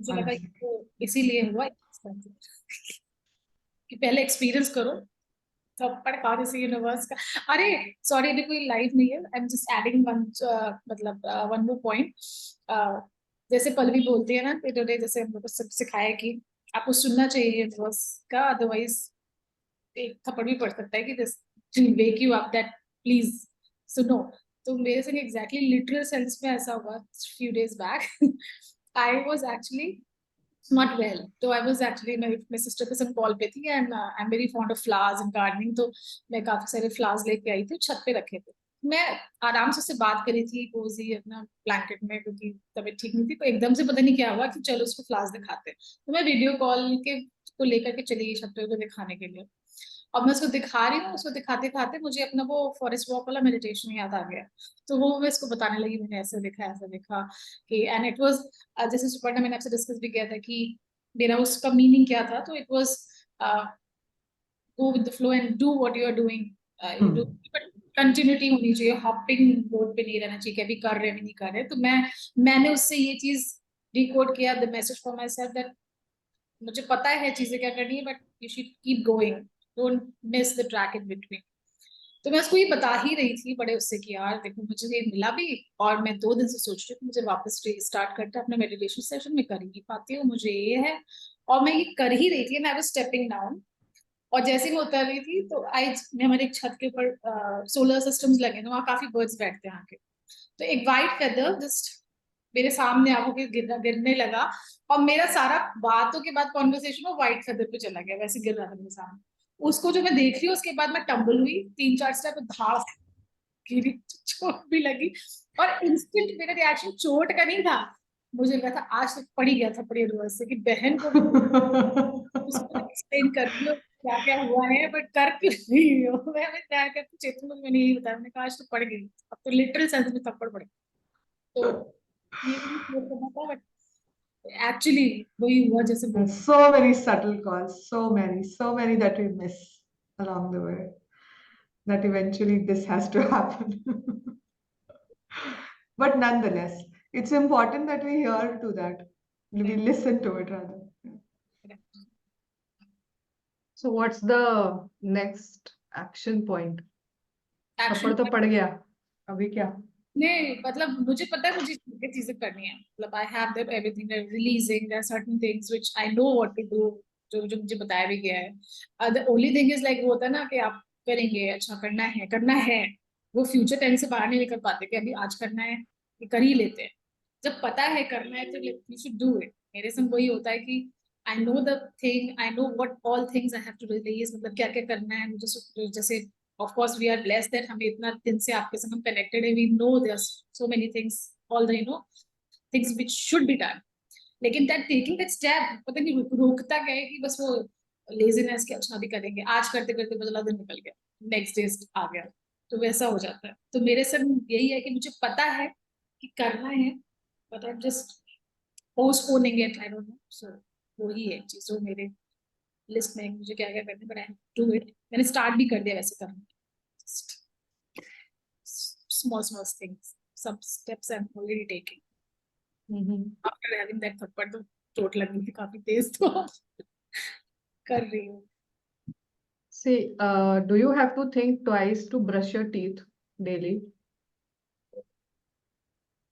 मुझे हाँ लगा जी। तो इसीलिए हुआ कि पहले एक्सपीरियंस करो, थप्पड़ खाने से यूनिवर्स का। अरे सॉरी, अभी कोई लाइव नहीं है, I am just adding one, मतलब वन मोर पॉइंट। जैसे पल्लवी बोलती है ना, इन्होंने जैसे हम लोग को सब सिखाया कि आपको सुनना चाहिए यूनिवर्स का, अदरवाइज एक थप्पड़ भी पड़ सकता है कि this wake you up that please सुनो। तो मेरे संग एग्जैक्टली लिटरल सेंस में ऐसा हुआ few days back. I was actually not well, तो आई वाज एक्चुअली मेरी सिस्टर के संग कॉल पे थी, and I am very fond of flowers and gardening, तो मैं काफी सारे फ्लावर्स लेके आई थी, छत पे रखे थे। मैं आराम से उससे बात करी थी कोजी अपना ब्लैंकेट में, क्योंकि तबीयत ठीक नहीं थी, तो एकदम से पता नहीं क्या हुआ कि चलो उसको फ्लावर्स दिखाते हैं। तो मैं वीडियो कॉल के को लेकर के चली गई छत पे, उसको दिखाने के लिए। और मैं उसको दिखा रही हूँ, उसको दिखाते दिखाते मुझे अपना वो फॉरेस्ट वॉक वाला मेडिटेशन याद आ गया। तो वो मैं इसको बताने लगी, मैंने ऐसा देखा कि, एंड इट वाज, जैसे सुपर्णा मैंने आपसे डिस्कस भी किया था कि मेरा उसका मीनिंग क्या था, तो it was go with the flow and do what you are doing, you do, but continuity होनी चाहिए, हॉपिंग बोर्ड पे नहीं रहना चाहिए कि अभी कर रहे हैं नहीं कर रहे। तो मैंने उससे ये चीज डिकोड किया, the message for my self, that मुझे पता है चीजें क्या करनी है, but you should keep going, don't miss the track in between. तो मैं उसको ये बता ही रही थी बड़े उससे कि यार देखो मुझे ये मिला भी, और मैं 2 दिन से सोच रही हूँ मुझे वापस स्टार्ट करके अपना मेडिटेशन सेशन में कर ही नहीं पाती हूँ, मुझे ये है। और मैं ये कर ही रही थी, and I was stepping down. और जैसे ही मैं उतर रही थी तो आई, मैं हमारे एक छत के ऊपर सोलर सिस्टम्स लगे हैं, वहाँ काफी बर्ड्स बैठते हैं आके। तो एक वाइट फेदर जस्ट मेरे सामने आंखों के गिरने लगा, और मेरा सारा बातों के बाद कॉन्वर्सेशन वो व्हाइट फेदर पे चला गया, वैसे गिर रहा था मेरे सामने। उसको जो मैं देख रही हूँ, उसके बाद मैं टम्बल हुई 3-4 स्टेप, धाड़ गिरी, चोट भी लगी। और इंस्टेंट मेरा रिएक्शन चोट का नहीं था, मुझे लगा था आज तक पड़ी गया था पड़ी यूनिवर्स से कि बहन को मैं उसको एक्सप्लेन कर रही हूँ क्या क्या हुआ है, बट कर क्यों रही हो। मैं क्या करती चेतन को मैंने यही बताया, मैंने कहा आज तो पड़ गई, अब तो लिटरल सेंस में थप्पड़ पड़े। तो ये भी क्लियर करना था, बट एक्चुअली वही हुआ जैसे बोल। So many subtle calls, so many that we miss along the way. That eventually this has to happen. But nonetheless, it's important that we hear to that. We listen to it rather. So what's the next action point? थप्पड़ action तो पड़ गया, अभी क्या? नहीं, मतलब मुझे पता है मुझे ये चीजें करनी है, मतलब I have that everything releasing, there are certain things which I know what to do, जो जो मुझे बताया भी गया है। The only thing is like वो होता है ना कि आप करेंगे, अच्छा करना है, वो फ्यूचर टेंस से बाहर नहीं निकल पाते कि अभी आज करना है, कि कर ही लेते हैं। जब पता है करना है तो यू शुड डू इट। मेरे संग वही होता है कि I know the thing, I know what all things I have to release, मतलब क्या क्या करना है मुझे। जैसे of course we are blessed that हमें इतना दिन से आपके संग हम connected है, we know there's so many things, all the things which should be done, लेकिन that taking that step पता नहीं रोकता क्या है, कि बस वो लेजीनेस के अच्छा भी करेंगे, आज करते करते बदला दिन निकल गया, नेक्स्ट डे आ गया, तो वैसा हो जाता है। तो मेरे संग यही है कि मुझे पता है कि करना है, but I just postponing it, I don't know. So वही है चीज जो मेरे लिस्ट में मुझे क्या क्या करना है, बट आई डू इट, मैंने स्टार्ट भी कर दिया वैसे करना। Small things, some steps I'm already taking. After having that थप्पड़ तो चोट लगी थी काफी तेज, तो कर रही हूँ। See, do you have to think twice to brush your teeth daily?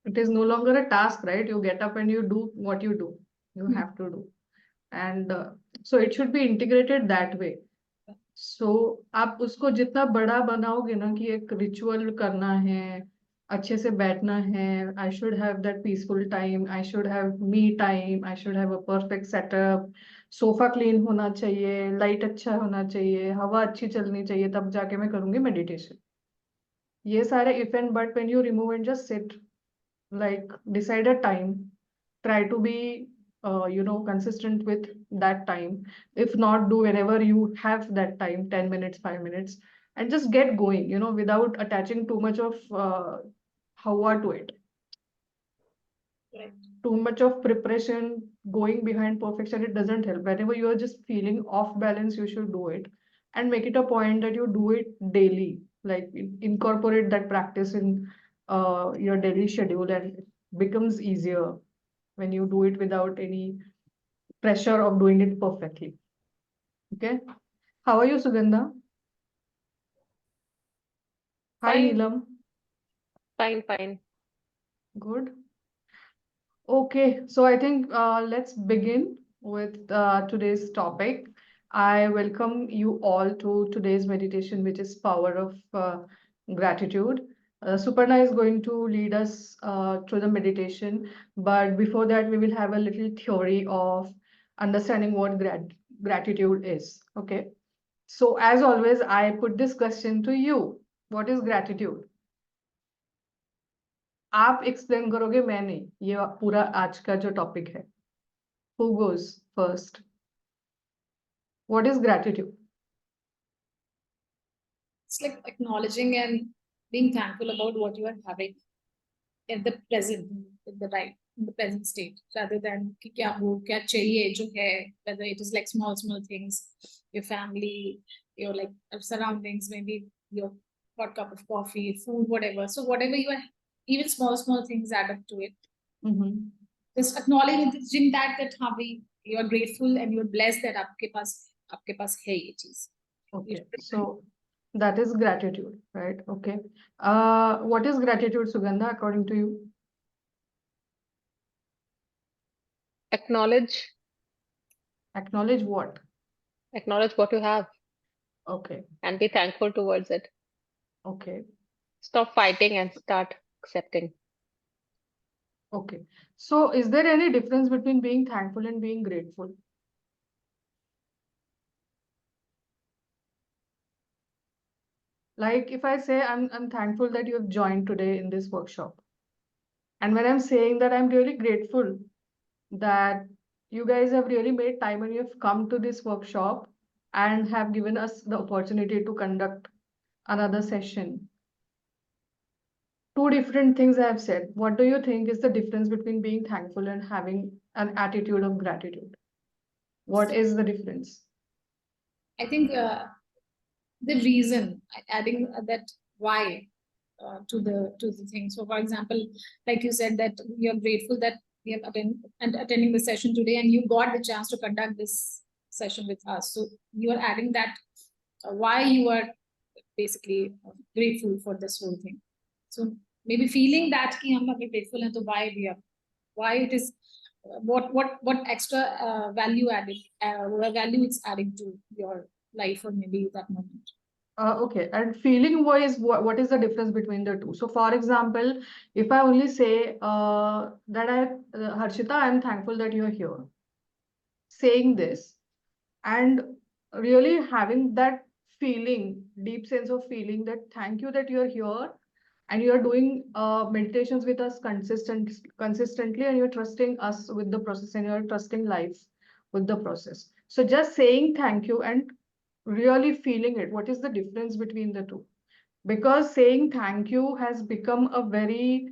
It is no longer a task, right? You get up and you do what you do. You have to do. And so it should be integrated that way. So आप उसको जितना बड़ा बनाओगे ना कि एक ritual करना है, अच्छे से बैठना है, I should have that peaceful time, I should have me time, I should have a perfect setup, sofa clean होना चाहिए, लाइट अच्छा होना चाहिए, हवा अच्छी चलनी चाहिए, तब जाके मैं करूंगी मेडिटेशन। ये सारे if and but when you remove and just sit, like decide a time, try to be consistent with that time. If not, do whenever you have that time, 10 minutes, 5 minutes, and just get going, without attaching too much of hawa to it. Right. Too much of preparation, going behind perfection, it doesn't help. Whenever you are just feeling off balance, you should do it, and make it a point that you do it daily, like incorporate that practice in your daily schedule, and it becomes easier when you do it without any pressure of doing it perfectly. Okay. How are you, Sugandha? Hi, Fine, Neelam. fine. Good. Okay, so I think let's begin with today's topic. I welcome you all to today's meditation, which is power of gratitude. Suparna is going to lead us through the meditation, but before that, we will have a little theory of understanding what gratitude is. Okay, so as always, I put this question to you. What is gratitude? आप explain करोगे, मैं नहीं, ये पूरा आज का जो topic है. Who goes first? What is gratitude? It's like acknowledging and being thankful about what you are having in the present, in the present state, rather than कि क्या हो, क्या चाहिए जो है, whether it is like small things, your family, your like surroundings, maybe your hot cup of coffee, food, whatever. So whatever you are, even small things add up to it. Mm-hmm. Just acknowledging that हाँ भाई, you are grateful and you are blessed that आपके पास है ये चीज. Okay, so that is gratitude, right? Okay. What is gratitude, Sugandha, according to you? Acknowledge Acknowledge what? what you have Okay, and be thankful towards it. okay, Stop fighting and start accepting. okay. So is there any difference between being thankful and being grateful? Like if I say I'm thankful that you have joined today in this workshop. And when I'm saying that I'm really grateful that you guys have really made time and you have come to this workshop and have given us the opportunity to conduct another session. Two different things I have said. What do you think is the difference between being thankful and having an attitude of gratitude? What is the difference? I think the reason, adding that why to the thing. So, for example, like you said that you're grateful that we have attending the session today, and you got the chance to conduct this session with us. So you are adding that why you are basically grateful for this whole thing. So maybe feeling that कि हम अगर grateful हैं तो why it is what extra value added value it's adding to your life or maybe that moment. Okay, and feeling wise, what is the difference between the two? So, for example, if I only say Harshita, I'm thankful that you're here. Saying this and really having that feeling, deep sense of feeling that thank you that you're here and you're doing meditations with us consistently and you're trusting us with the process and you're trusting life with the process. So just saying thank you and really feeling it. What is the difference between the two? Because saying thank you has become a very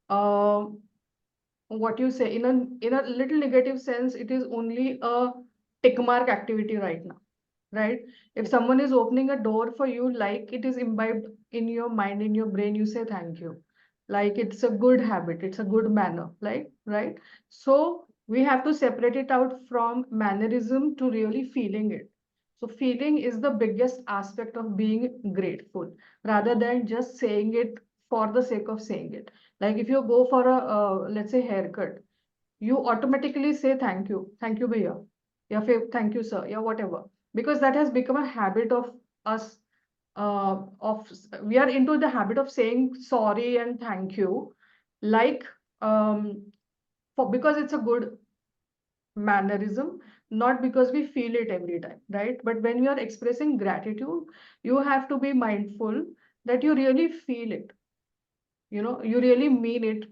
what you say in a little negative sense, it is only a tick mark activity right now, right? If someone is opening a door for you, like it is imbibed in your mind, in your brain, you say thank you. Like it's a good habit, it's a good manner, like, right? So we have to separate it out from mannerism to really feeling it. So feeling is the biggest aspect of being grateful rather than just saying it for the sake of saying it. Like if you go for a, let's say, haircut, you automatically say thank you, bhaiya, yeah, thank you, sir, yeah, whatever, because that has become a habit of us. We are into the habit of saying sorry and thank you, like for because it's a good mannerism, not because we feel it every time, right? But when you are expressing gratitude, you have to be mindful that you really feel it, you really mean it.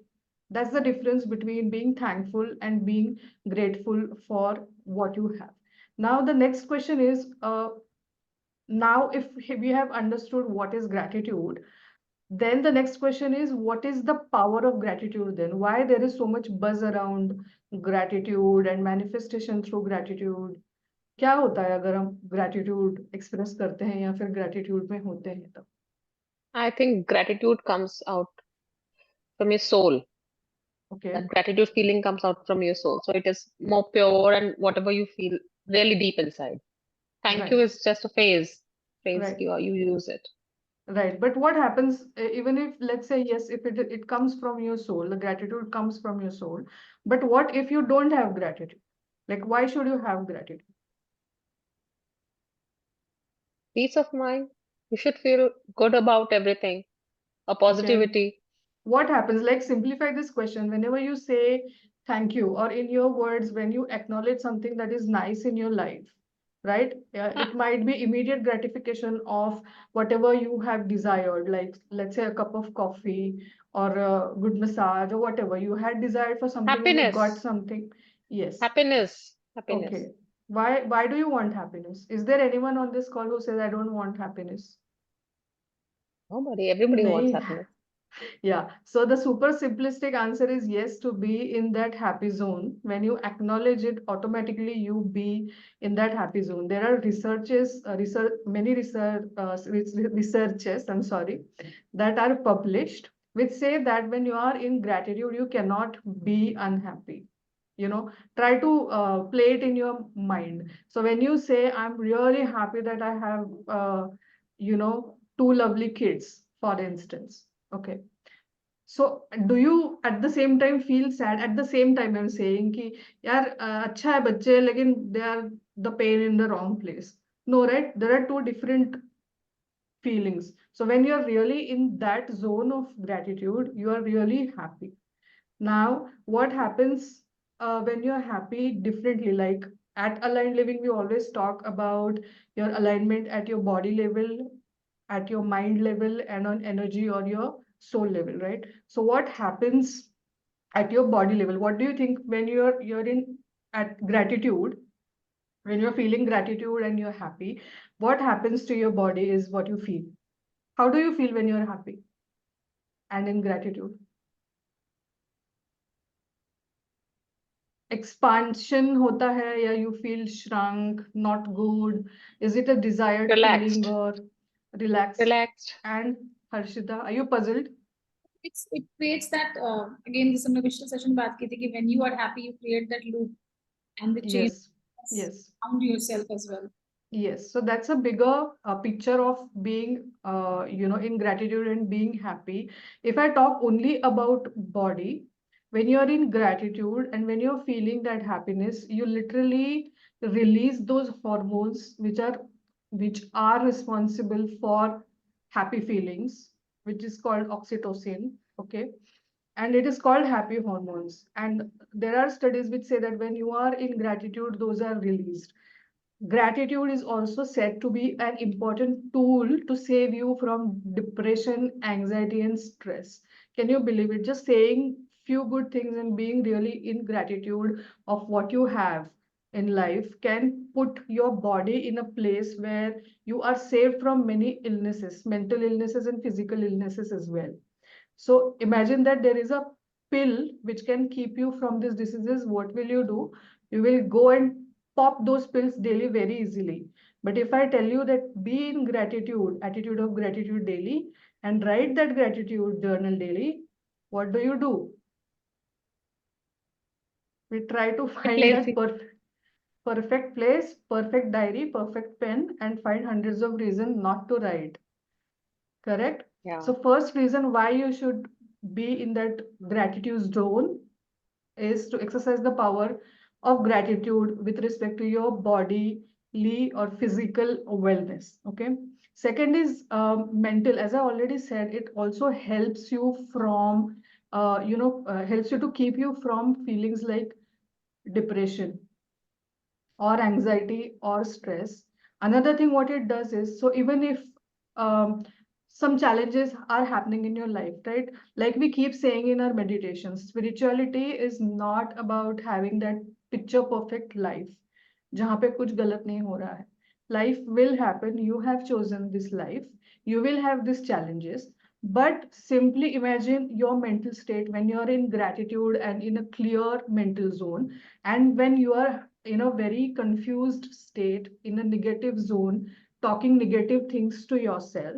That's the difference between being thankful and being grateful for what you have. Now the next question is, now if we have understood what is gratitude, then the next question is, what is the power of gratitude then? Why there is so much buzz around gratitude and manifestation through gratitude? क्या होता है अगर हम gratitude express करते हैं या फिर gratitude में होते हैं तब? I think gratitude comes out from your soul. Okay, That gratitude feeling comes out from your soul. So it is more pure and whatever you feel really deep inside. Thank you right, is just a phrase right. you use it. Right, but what happens even if, let's say, yes, if it comes from your soul, the gratitude comes from your soul, but what if you don't have gratitude? Like, why should you have gratitude? Peace of mind. You should feel good about everything. A Okay, positivity. what happens? Like, simplify this question. Whenever you say thank you, or in your words, when you acknowledge something that is nice in your life, right? It Ah, might be immediate gratification of whatever you have desired, like, let's say, a cup of coffee or a good massage or whatever. You had desired for something and you got happiness. something. Yes. Happiness. Happiness. Okay. Why do you want happiness? Is there anyone on this call who says I don't want happiness? Nobody, everybody wants Nahi. happiness. Yeah. So the super simplistic answer is yes, to be in that happy zone. When you acknowledge it, automatically you be in that happy zone. There are many researches, I'm sorry, that are published, which say that when you are in gratitude, you cannot be unhappy. Try to play it in your mind. So when you say, I'm really happy that I have, two lovely kids, for instance. Okay. So do you at the same time feel sad? At the same time, I'm saying कि यार अच्छा है बच्चे लेकिन they are the pain in the wrong place. No, right? There are two different feelings. So when you're really in that zone of gratitude, you are really happy. Now, what happens when you're happy differently? Like at Aligned Living, we always talk about your alignment at your body level, at your mind level, and on energy or your soul level, right? So what happens at your body level? What do you think when you're in at gratitude, when you're feeling gratitude and you're happy, what happens to your body is what you feel. How do you feel when you're happy and in gratitude? Expansion hota hai, या you feel shrunk, not good? Is it a desired feeling Relaxed. or relaxed? Relaxed. And Harshita, are you puzzled? It creates that again this हमने पिछले session बात की थी कि when you are happy you create that loop and the change Yes, yes, around yourself as well. yes. So that's a bigger picture of being in gratitude and being happy. If I talk only about body, when you're in gratitude and when you're feeling that happiness, you literally release those hormones which are responsible for happy feelings, which is called oxytocin. Okay. And it is called happy hormones. And there are studies which say that when you are in gratitude, those are released. Gratitude is also said to be an important tool to save you from depression, anxiety, and stress. Can you believe it? Just saying few good things and being really in gratitude of what you have in life can put your body in a place where you are saved from many illnesses, mental illnesses, and physical illnesses as well. So imagine that there is a pill which can keep you from these diseases. What will you do? You will go and pop those pills daily very easily. But if I tell you that be in gratitude, attitude of gratitude daily, and write that gratitude journal daily, what do? We try to It find that lazy. perfect place, perfect diary, perfect pen, and find hundreds of reasons not to write. Correct? Yeah. So first reason why you should be in that gratitude zone is to exercise the power of gratitude with respect to your bodily or physical wellness. Okay. Second is mental. As I already said, it also helps you from, helps you to keep you from feelings like depression or anxiety or stress. Another thing what it does is, so even if um, some challenges are happening in your life, right? Like we keep saying in our meditations, spirituality is not about having that picture perfect life जहाँ पे कुछ गलत नहीं हो रहा है. Life will happen. You have chosen this life. You will have these challenges. But simply imagine your mental state when you're in gratitude and in a clear mental zone, and when you are in a very confused state, in a negative zone, talking negative things to yourself,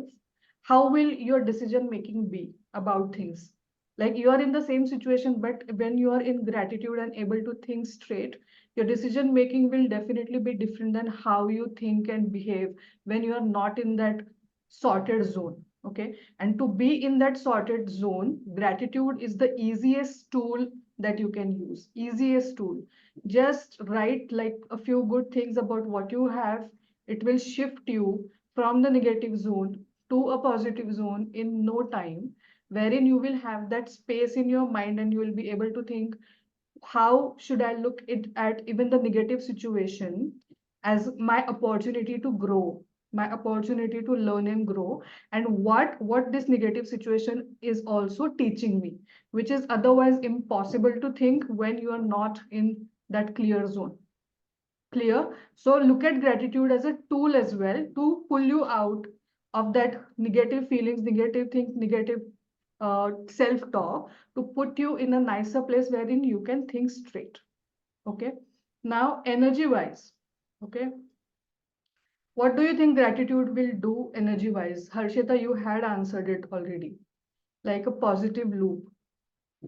how will your decision making be about things? Like you are in the same situation, but when you are in gratitude and able to think straight, your decision making will definitely be different than how you think and behave when you are not in that sorted zone. Okay. And to be in that sorted zone, gratitude is the easiest tool that you can use. Easiest tool. Just write like a few good things about what you have. It will shift you from the negative zone to a positive zone in no time, wherein you will have that space in your mind and you will be able to think, how should I look at even the negative situation as my opportunity to grow, my opportunity to learn and grow, and what this negative situation is also teaching me, which is otherwise impossible to think when you are not in that clear zone. Clear? So look at gratitude as a tool as well to pull you out of that negative feelings, negative things, negative self-talk, to put you in a nicer place wherein you can think straight. Okay. Now, energy-wise, okay. What do you think gratitude will do energy-wise? Harshita, you had answered it already. Like a positive loop.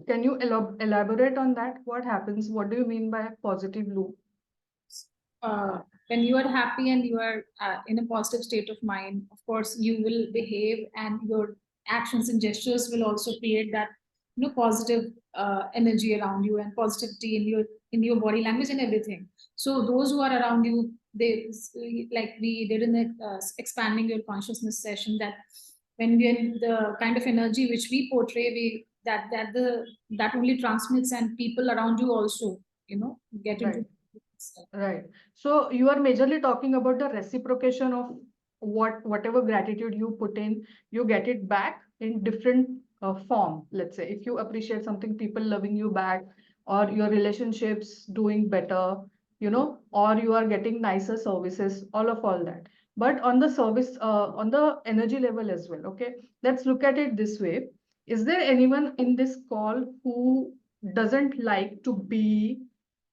Can you elaborate on that? What happens? What do you mean by a positive loop? When you are happy and you are in a positive state of mind, of course, you will behave, and your actions and gestures will also create that positive energy around you and positivity in your body language and everything. So those who are around you, they, like we did in the expanding your consciousness session, that when we are in the kind of energy which we portray, we that only transmits, and people around you also get into. Right. Right. So you are majorly talking about the reciprocation of whatever gratitude you put in, you get it back in different form. Let's say if you appreciate something, people loving you back, or your relationships doing better, or you are getting nicer services, all that. But on the service, on the energy level as well. Okay. Let's look at it this way. Is there anyone in this call who doesn't like to be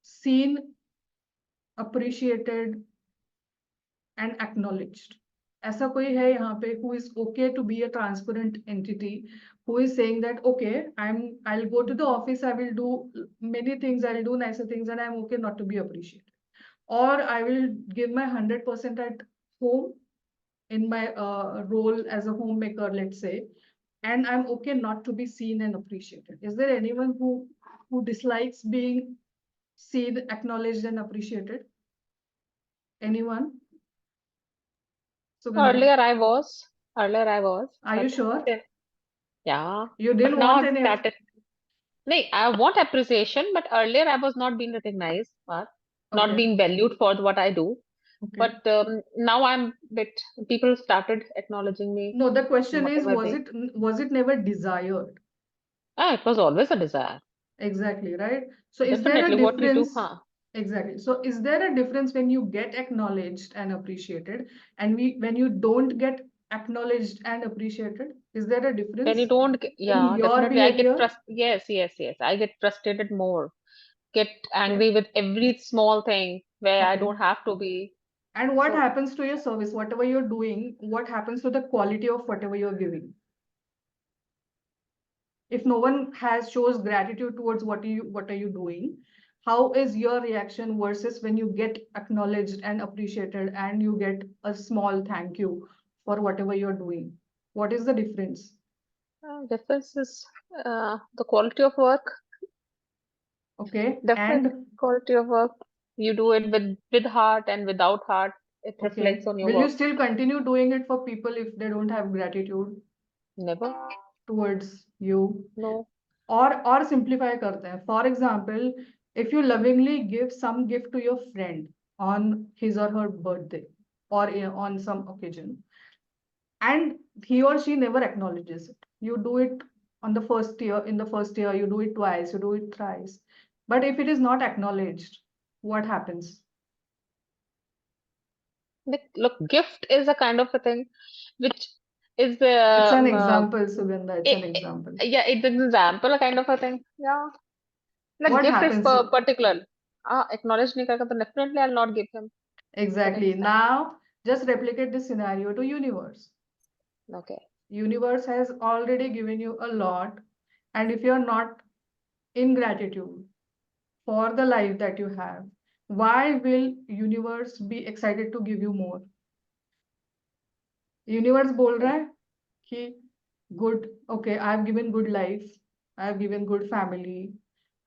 seen, appreciated and acknowledged? ऐसा कोई है यहाँ पे who is okay to be a transparent entity, who is saying that okay, I'll go to the office, I will do many things, I'll do nicer things, and I'm okay not to be appreciated, or I will give my 100% at home in my role as a homemaker, let's say, and I'm okay not to be seen and appreciated? Is there anyone who dislikes being seen, acknowledged and appreciated? Anyone? Sugandha, Earlier I was. are you But sure? yeah. You But didn't now want I've any. started. No, I want appreciation, but earlier I was not being recognized, or not Okay, being valued for what I do. okay. But now I'm bit. People started acknowledging me, No, the question is, whatever they. was it never desired? Ah, it was always a desire. Exactly, right? So is there a Definitely, what we do, difference? huh? Exactly. So is there a difference when you get acknowledged and appreciated, and when you don't get acknowledged and appreciated? Is there a When you difference don't, in yeah, your definitely, I get behavior? frust. Yes, yes, yes. I get frustrated more. Get angry with every small thing where I Okay. don't have to be. And what So happens to your service? Whatever you're doing, what happens to the quality of whatever you're giving? If no one has shows gratitude towards what are you doing, how is your reaction versus when you get acknowledged and appreciated and you get a small thank you for whatever you're doing? What is the difference? difference is the quality of work. Okay. Definitely And quality of work. You do it with heart and without heart. It okay, reflects on your will you work. still continue doing it for people if they don't have gratitude Never. towards you? No. Or simplify करते हैं. For example, if you lovingly give some gift to your friend on his or her birthday, or on some occasion, and he or she never acknowledges it, you do it on the first year, in the first year you do it twice, you do it thrice, but if it is not acknowledged, what happens? Look, gift is a kind of a thing which is It's an example, Sugandha, it's it, an example. yeah, it's an example, a kind of a thing. Yeah. Like What gift is happens? particular. Acknowledge नहीं करेगा तो definitely I'll not give him. For Exactly. instance. Now just replicate this scenario to universe. Okay. Universe has already given you a lot, And if you're not in gratitude for the life that you have, why will universe be excited to give you more? Universe बोल रहा है कि good, okay, I have given good life, I have given good family,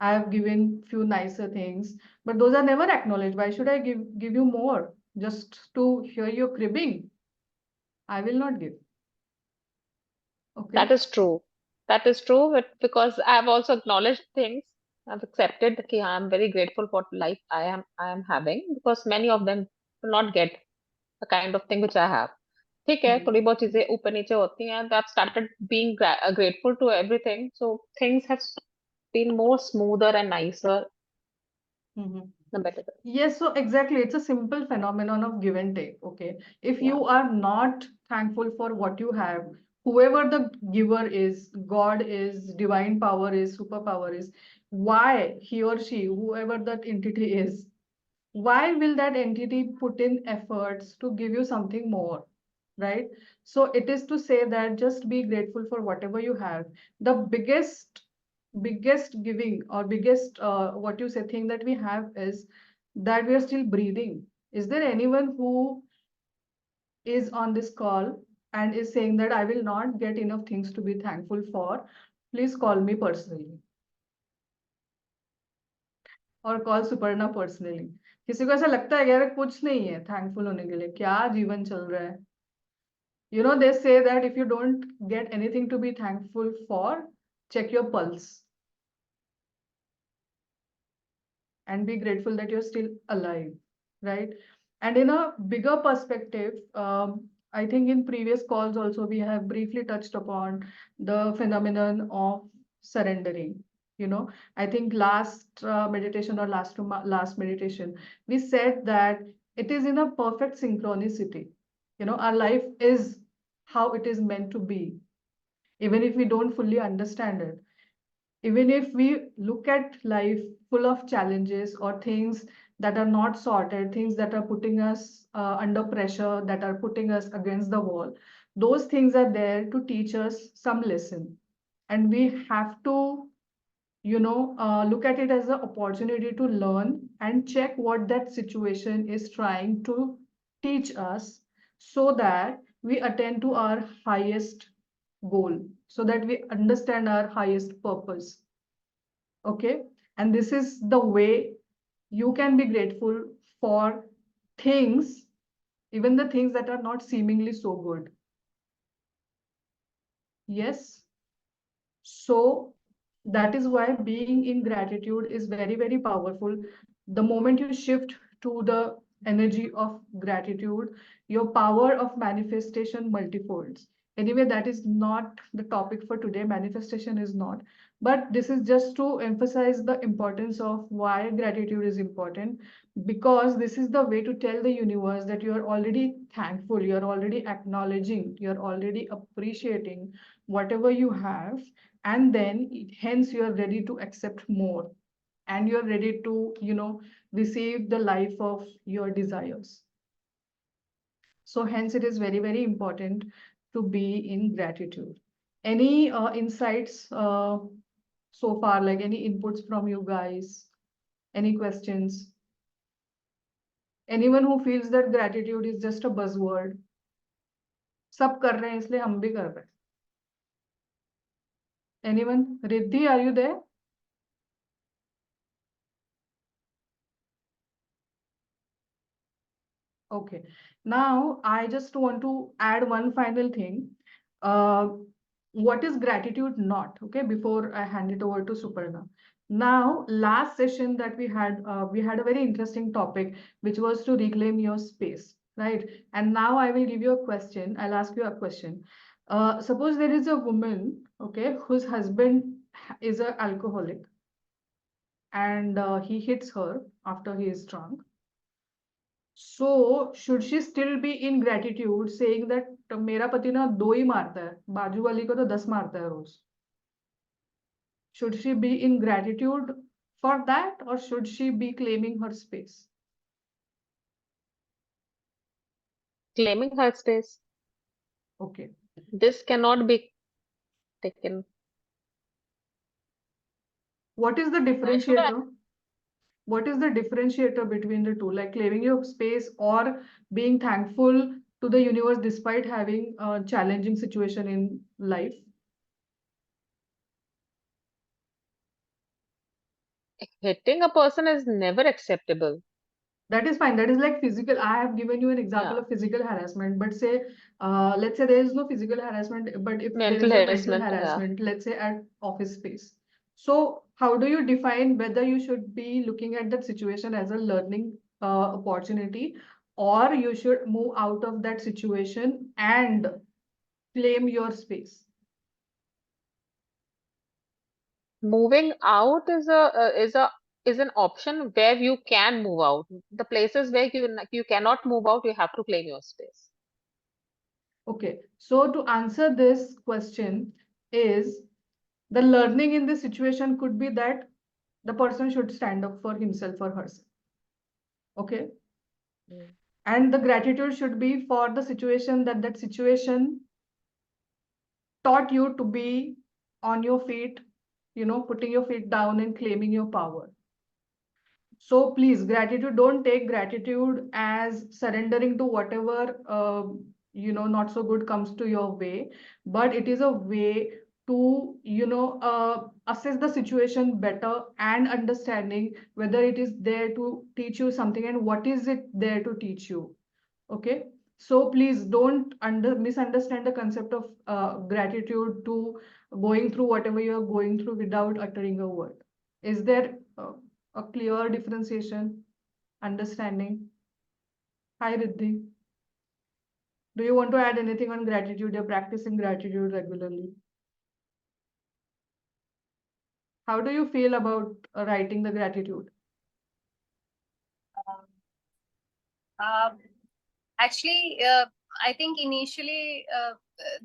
I have given few nicer things, but those are never acknowledged. Why should I give you more just to hear your cribbing? I will not give. Okay. That is true. That is true, but because I've also acknowledged things, I've accepted that I'm very grateful for life I am having, because many of them will not get the kind of thing which I have. ठीक है, थोड़ी बहुत चीजें ऊपर नीचे होती हैं. I've started being grateful to everything, so things have been more smoother and nicer. Mhm. The better. Yes, so exactly, it's a simple phenomenon of give and take. Okay, if you are not thankful for what you have, whoever the giver is, God is, divine power is, superpower is, why he or she, whoever that entity is, why will that entity put in efforts to give you something more, right? So it is to say that just be grateful for whatever you have. The biggest giving or biggest what you say thing that we have is that we are still breathing. Is there anyone who is on this call and is saying that I will not get enough things to be thankful for? Please call me personally और call Suparna personally. किसी को ऐसा लगता है यार कुछ नहीं है थैंकफुल होने के लिए, क्या जीवन चल रहा है? You know, they say that if you don't get anything to be thankful for, check your pulse and be grateful that you're still alive, right? And in a bigger perspective, I think in previous calls also we have briefly touched upon the phenomenon of surrendering. You know, I think last meditation or last meditation, we said that it is in a perfect synchronicity. You know, our life is how it is meant to be, even if we don't fully understand it. Even if we look at life full of challenges or things that are not sorted, things that are putting us under pressure, that are putting us against the wall, those things are there to teach us some lesson. And we have to, look at it as an opportunity to learn and check what that situation is trying to teach us so that we attend to our highest goal, so that we understand our highest purpose. Okay, and this is the way you can be grateful for things, even the things that are not seemingly so good. Yes, so that is why being in gratitude is very, very powerful. The moment you shift to the energy of gratitude, your power of manifestation multifolds. Anyway, that is not the topic for today. Manifestation is not. But this is just to emphasize the importance of why gratitude is important, because this is the way to tell the universe that you are already thankful, you're already acknowledging, you're already appreciating whatever you have, and then hence you are ready to accept more, and you're ready to receive the life of your desires. So hence it is very, very important to be in gratitude. Any insights so far, like any inputs from you guys, any questions? Anyone who feels that gratitude is just a buzzword? सब कर रहे हैं इसलिए हम भी कर रहे हैं. Anyone? Riddhi, are you there? Okay. Now, I just want to add one final thing. What is gratitude not? Okay, before I hand it over to Suparna. Now, last session that we had a very interesting topic, which was to reclaim your space, right? And now I will give you a question. I'll ask you a question. Suppose there is a woman, okay, whose husband is an alcoholic, and he hits her after he is drunk. So should she still be in gratitude, saying that मेरा पति ना 2 ही मारता है, बाजू वाली को तो 10 मारता है रोज? Should she be in gratitude for that, or should she be claiming her space? Claiming her space. Okay. This cannot be taken. What is the Why should I? differentiator? What is the differentiator between the two? Like claiming your space or being thankful to the universe despite having a challenging situation in life? Hitting a person is never acceptable. That is fine. That is like physical. I have given you an example Yeah. of physical harassment, but say, let's say there is no physical harassment, but if there Mental is a mental harassment. Yeah. harassment, let's say at office space. So how do you define whether you should be looking at that situation as a learning opportunity, or you should move out of that situation and claim your space? Moving out is an option where you can move out. The places where you cannot move out, you have to claim your space. Okay, so to answer this question is the learning in this situation could be that the person should stand up for himself or herself. Okay. Mm. And the gratitude should be for the situation that that situation taught you to be on your feet, putting your feet down and claiming your power. So please, gratitude, don't take gratitude as surrendering to whatever, not so good comes to your way, but it is a way to, assess the situation better and understanding whether it is there to teach you something and what is it there to teach you. Okay. So please don't misunderstand the concept of gratitude to going through whatever you're going through without uttering a word. Is there a clear differentiation, understanding? Hi, Riddhi. Do you want to add anything on gratitude? You're practicing gratitude regularly. How do you feel about writing the gratitude? Um, actually, I think initially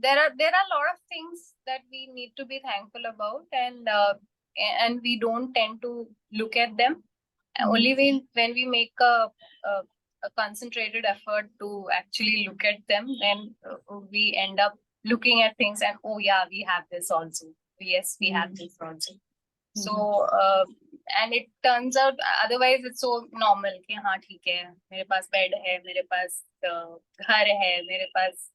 there are a lot of things that we need to be thankful about, and we don't tend to look at them. Only when we make a concentrated effort to actually look at them, then we end up looking at things and, oh yeah, we have this also. Yes, we have this also. So and it turns out otherwise it's so normal कि हाँ ठीक है, मेरे पास bed है, मेरे पास घर है, मेरे पास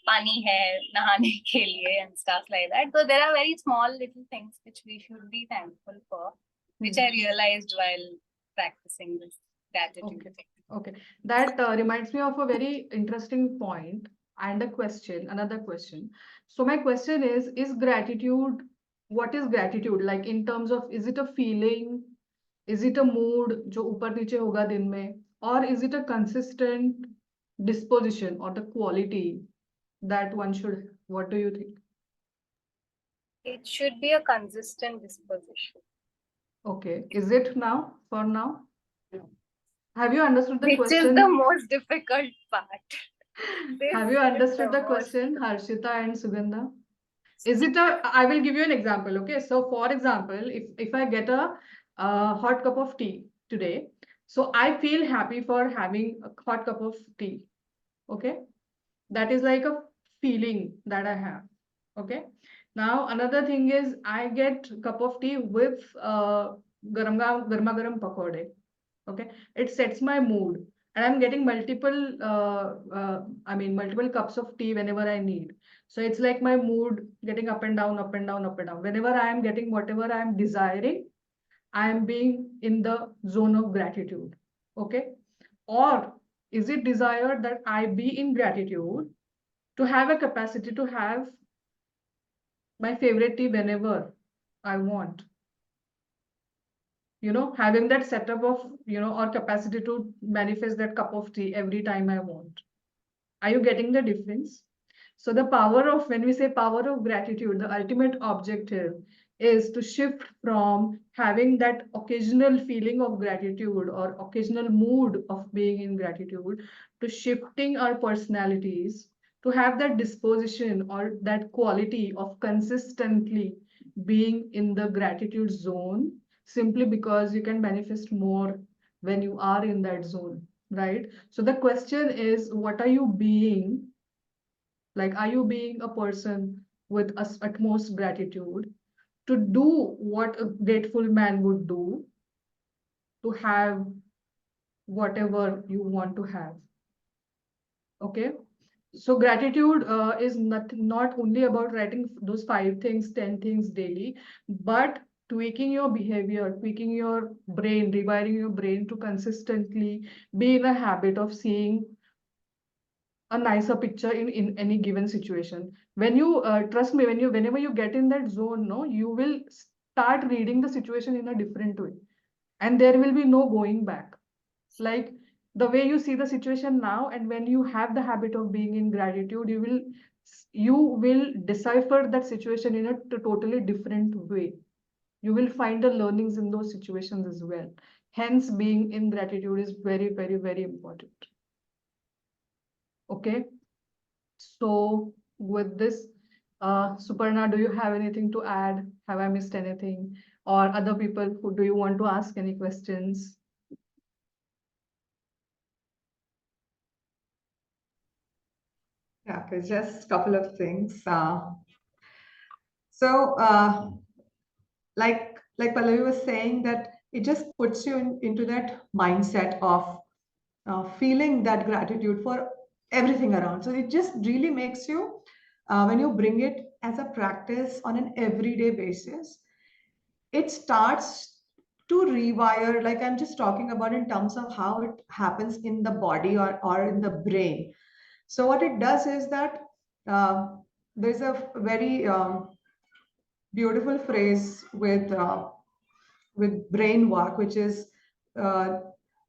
पानी है नहाने के लिए and stuff like that. So there are very small little things which we should be thankful for, which I realized while practicing this gratitude. Okay. That reminds me of a very interesting point and another question. So my question is gratitude, what is gratitude? Like in terms of, is it a feeling? Is it a mood जो ऊपर नीचे होगा दिन में? Or is it a consistent disposition or the quality that one should, what do you think? It should be a consistent disposition. Okay. Is it now, for now? No. Have you understood the Which question? is the most difficult part. Have you understood the question, Harshita and Sugandha? Is it I will give you an example. Okay. So for example, if I get a hot cup of tea today, so I feel happy for having a hot cup of tea. Okay. That is like a feeling that I have. Okay. Now another thing is I get cup of tea with garma garam pakode. Okay. It sets my mood and I'm getting multiple cups of tea whenever I need. So it's like my mood getting up and down, up and down, up and down. Whenever I am getting whatever I am desiring, I am being in the zone of gratitude. Okay. Or is it desired that I be in gratitude to have a capacity to have my favorite tea whenever I want? Having that setup of, or capacity to manifest that cup of tea every time I want. Are you getting the difference? So the power of, when we say power of gratitude, the ultimate objective is to shift from having that occasional feeling of gratitude or occasional mood of being in gratitude to shifting our personalities to have that disposition or that quality of consistently being in the gratitude zone, simply because you can manifest more when you are in that zone, right? So the question is, what are you being? Like, are you being a person with utmost gratitude to do what a grateful man would do, to have whatever you want to have. Okay. So gratitude is not only about writing those 5 things, 10 things daily, but tweaking your behavior, tweaking your brain, rewiring your brain to consistently be in a habit of seeing a nicer picture in any given situation. When you trust me, whenever you get in that zone, no, you will start reading the situation in a different way, and there will be no going back. Like the way you see the situation now, and when you have the habit of being in gratitude, you will decipher that situation in a totally different way. You will find the learnings in those situations as well. Hence, being in gratitude is very, very, very important. Okay. So with this, Suparna, do you have anything to add? Have I missed anything? Or other people who do you want to ask any questions? Yeah, okay, just a couple of things. So, like Pallavi was saying, that it just puts you into that mindset of feeling that gratitude for everything around. So it just really makes you, when you bring it as a practice on an everyday basis, it starts to rewire. Like I'm just talking about in terms of how it happens in the body or in the brain. So what it does is that there's a very beautiful phrase with brain work, which is uh,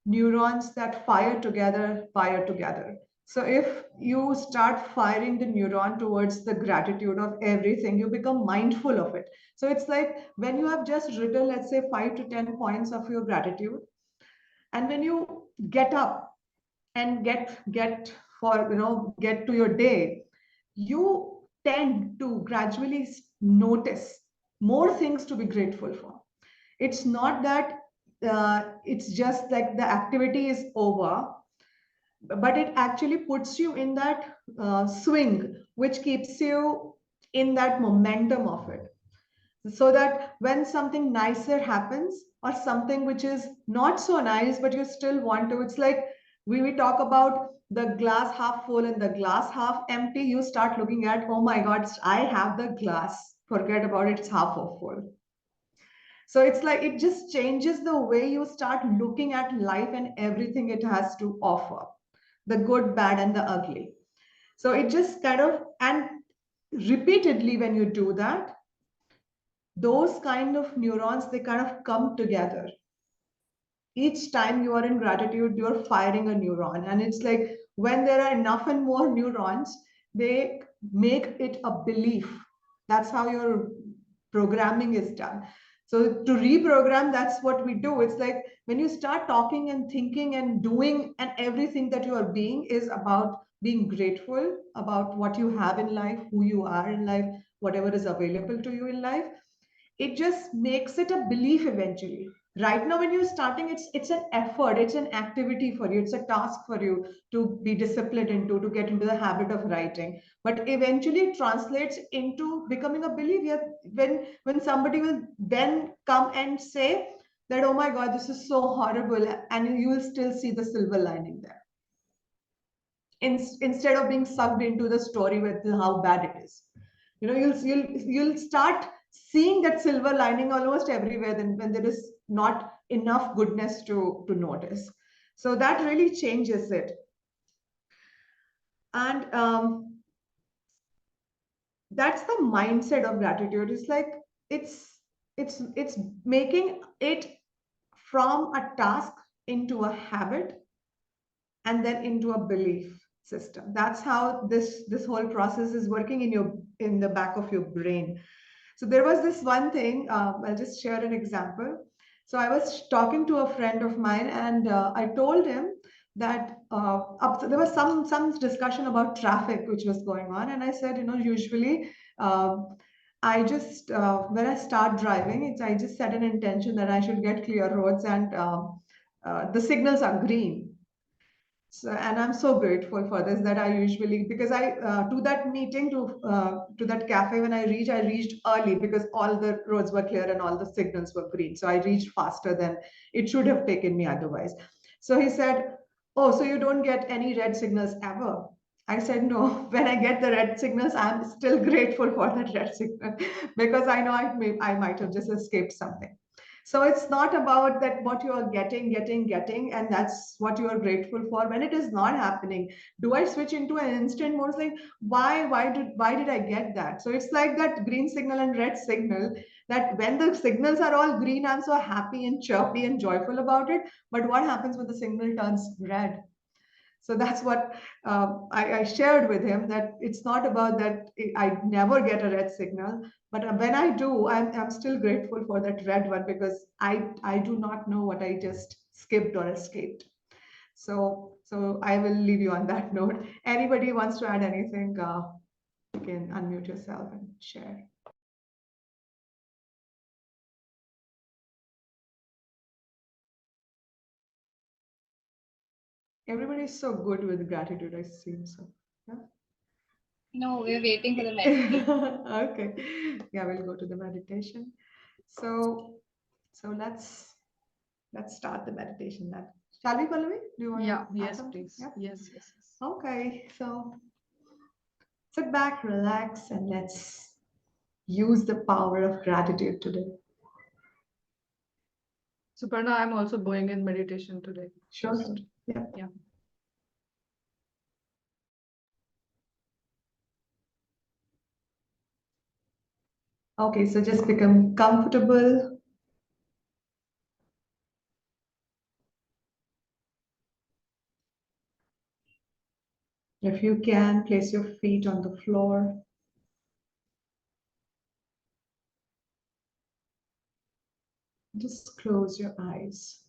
neurons that fire together, fire together. So if you start firing the neuron towards the gratitude of everything, you become mindful of it. So it's like when you have just written, let's say 5 to 10 points of your gratitude, and when you get up and get for get to your day, you tend to gradually notice more things to be grateful for. It's not that it's just like the activity is over, but it actually puts you in that swing, which keeps you in that momentum of it. So that when something nicer happens or something which is not so nice, but you still want to, it's like we talk about the glass half full and the glass half empty. You start looking at, oh my God, I have the glass. Forget about it, it's half of full. So it's like it just changes the way you start looking at life and everything it has to offer, the good, bad, and the ugly. So it just kind of, and repeatedly when you do that, those kind of neurons, they kind of come together. Each time you are in gratitude, you're firing a neuron. And it's like when there are enough and more neurons, they make it a belief. That's how your programming is done. So to reprogram, that's what we do. It's like when you start talking and thinking and doing, and everything that you are being is about being grateful about what you have in life, who you are in life, whatever is available to you in life. It just makes it a belief eventually. Right now when you're starting, it's an effort, it's an activity for you, it's a task for you to be disciplined into, to get into the habit of writing, but eventually it translates into becoming a belief. Yeah, when somebody will then come and say that, oh my God, this is so horrible, and you will still see the silver lining there, instead of being sucked into the story with how bad it is. You'll start seeing that silver lining almost everywhere then when there is not enough goodness to notice. So that really changes it. And that's the mindset of gratitude. It's like it's making it from a task into a habit, and then into a belief system. That's how this whole process is working in the back of your brain. So there was this one thing, I'll just share an example. So I was talking to a friend of mine, and I told him that there was some discussion about traffic which was going on, and I said, usually I just when I start driving, I just set an intention that I should get clear roads, and the signals are green. So, and I'm so grateful for this that I usually, because I to that meeting, to that cafe, when I reached early because all the roads were clear and all the signals were green. So I reached faster than it should have taken me otherwise. So he said, "Oh, so you don't get any red signals ever?" I said, "No. When I get the red signals, I'm still grateful for that red signal because I know I might have just escaped something." So it's not about that what you are getting, and that's what you are grateful for. When it is not happening, do I switch into an instant mode like why did I get that? So it's like that green signal and red signal, that when the signals are all green, I'm so happy and chirpy and joyful about it. But what happens when the signal turns red? So that's what I shared with him, that it's not about that I never get a red signal, but when I do, I'm still grateful for that red one because I do not know what I just skipped or escaped. So I will leave you on that note. Anybody wants to add anything, you can unmute yourself and share. Everybody is so good with gratitude, I see. So yeah. No, we're waiting for the meditation. Okay. Yeah, we'll go to the meditation. So let's start the meditation then. Shall we, Pallavi? Do you want Yeah, to add yes, something? please. Yeah. Yes. Okay. So sit back, relax, and let's use the power of gratitude today. Suparna, I'm also going in meditation today. Sure. Yeah. Yeah. Okay, so just become comfortable. If you can, place your feet on the floor. Just close your eyes.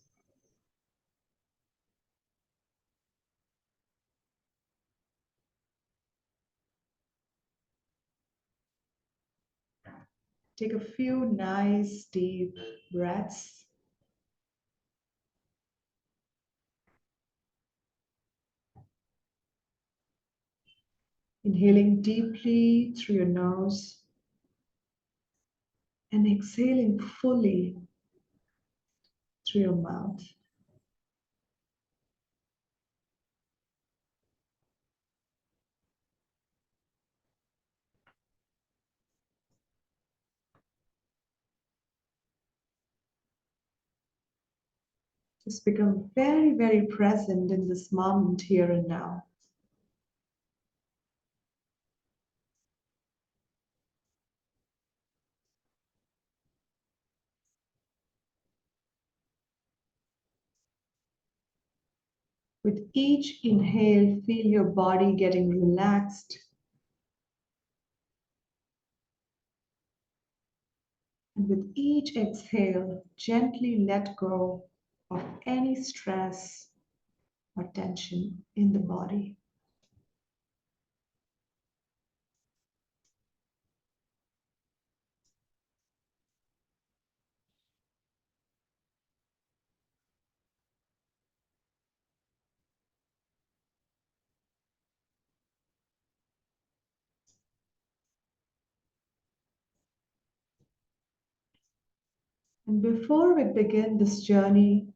Take a few nice deep breaths. Inhaling deeply through your nose and exhaling fully through your mouth. Just become very, very present in this moment here and now. With each inhale, feel your body getting relaxed. And with each exhale, gently let go of any stress or tension in the body. And before we begin this journey,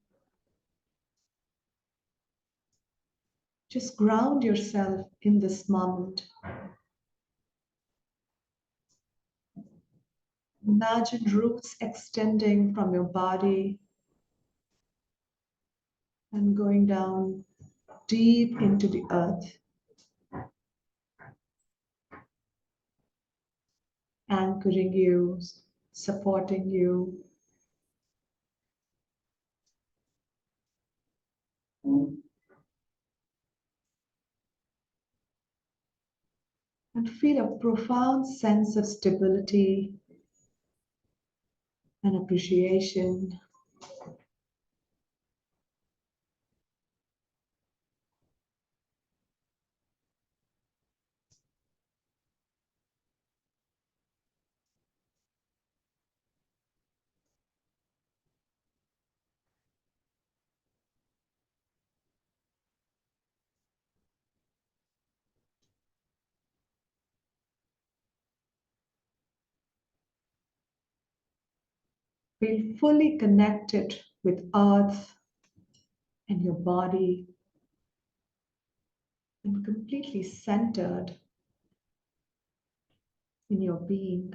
just ground yourself in this moment. Imagine roots extending from your body and going down deep into the earth, anchoring you, supporting you. And feel a profound sense of stability and appreciation. Feel fully connected with earth and your body and completely centered in your being.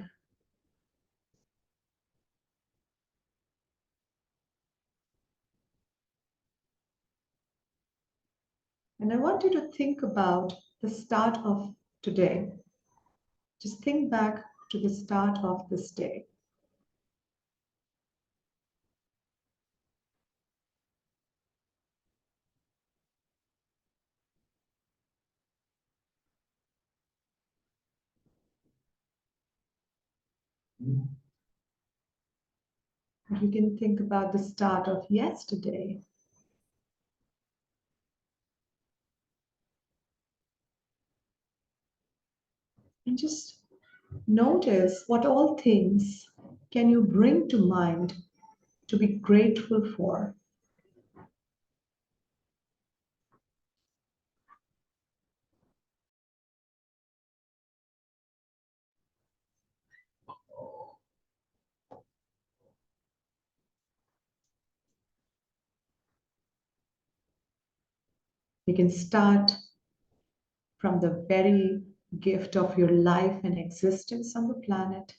And I want you to think about the start of today. Just think back to the start of this day. You can think about the start of yesterday. And just notice what all things can you bring to mind to be grateful for. You can start from the very gift of your life and existence on the planet.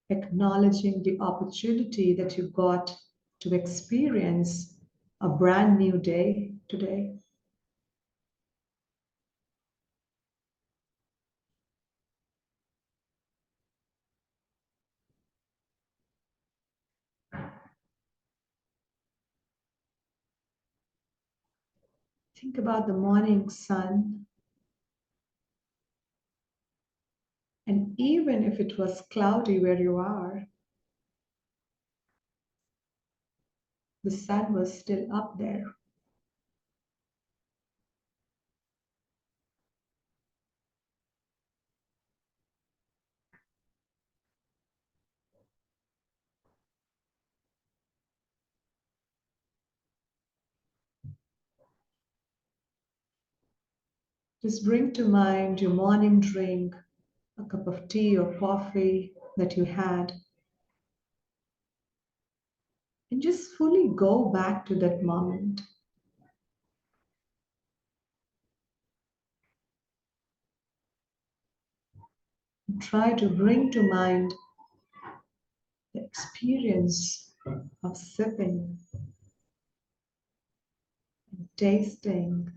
Acknowledging the opportunity that you got to experience a brand new day today. Think about the morning sun. And even if it was cloudy where you are, the sun was still up there. Just bring to mind your morning drink, a cup of tea or coffee that you had, and just fully go back to that moment. And try to bring to mind the experience of sipping and tasting.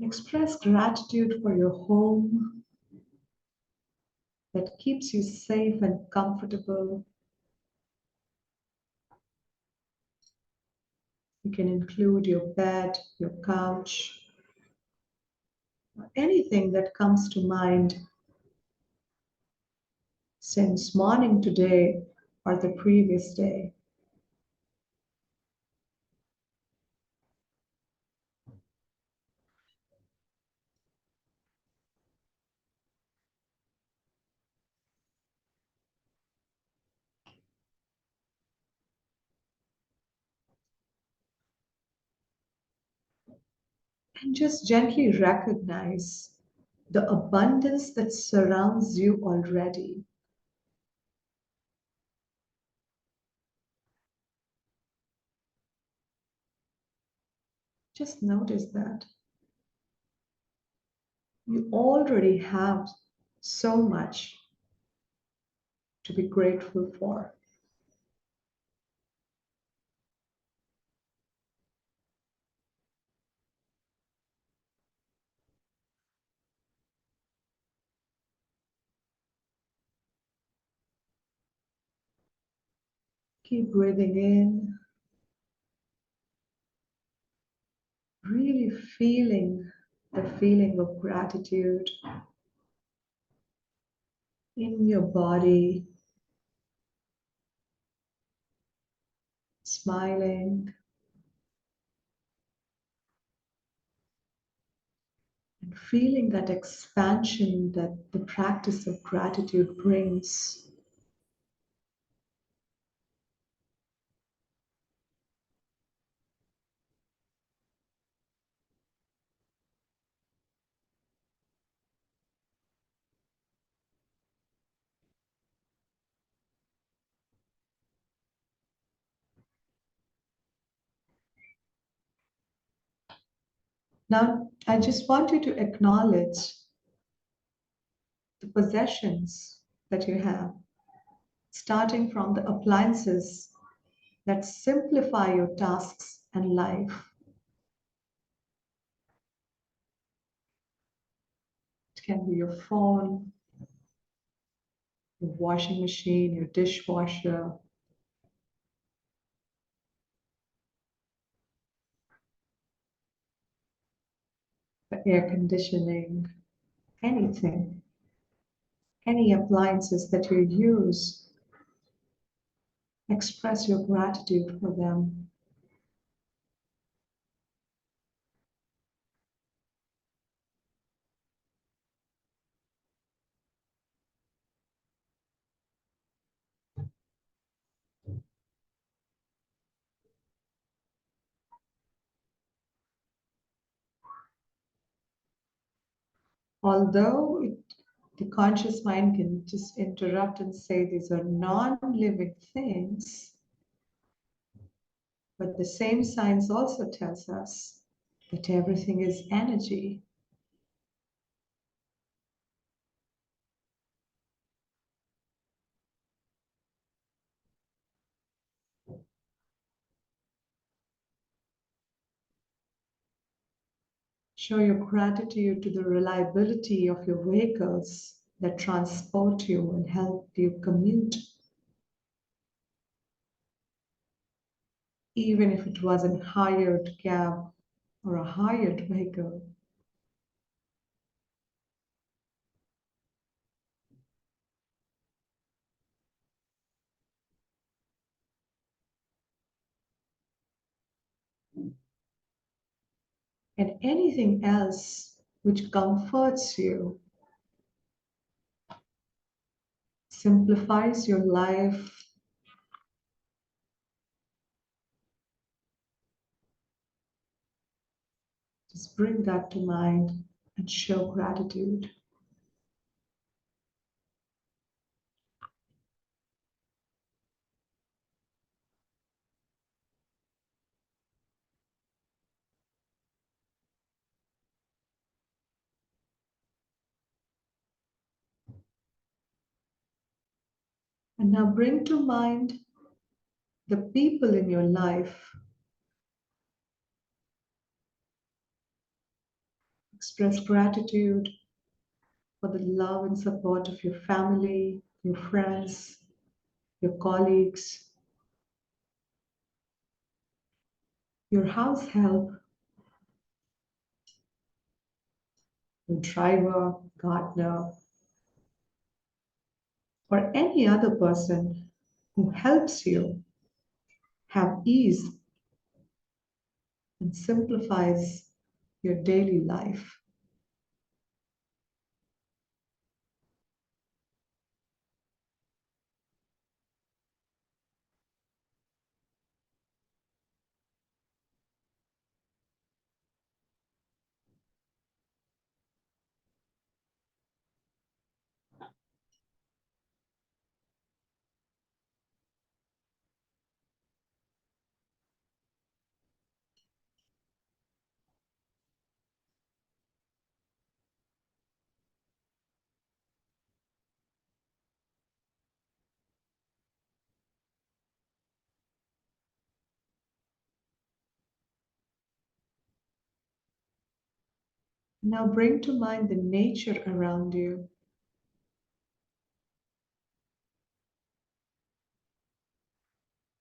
Express gratitude for your home that keeps you safe and comfortable. You can include your bed, your couch, or anything that comes to mind since morning today or the previous day. And just gently recognize the abundance that surrounds you already. Just notice that. You already have so much to be grateful for. Keep breathing in, really feeling the feeling of gratitude. in your body, smiling and feeling that expansion that the practice of gratitude brings. Now, I just want you to acknowledge the possessions that you have, starting from the appliances that simplify your tasks and life. It can be your phone, your washing machine, your dishwasher, the air conditioning, anything, any appliances that you use. Express your gratitude for them. Although the conscious mind can just interrupt and say these are non-living things, but the same science also tells us that everything is energy. Show your gratitude to the reliability of your vehicles that transport you and help you commute. Even if it was a hired cab or a hired vehicle. And anything else which comforts you, simplifies your life, just bring that to mind and show gratitude. And now bring to mind the people in your life. Express gratitude for the love and support of your family, your friends, your colleagues, your house help, your driver, gardener, or any other person who helps you have ease and simplifies your daily life. Now bring to mind the nature around you.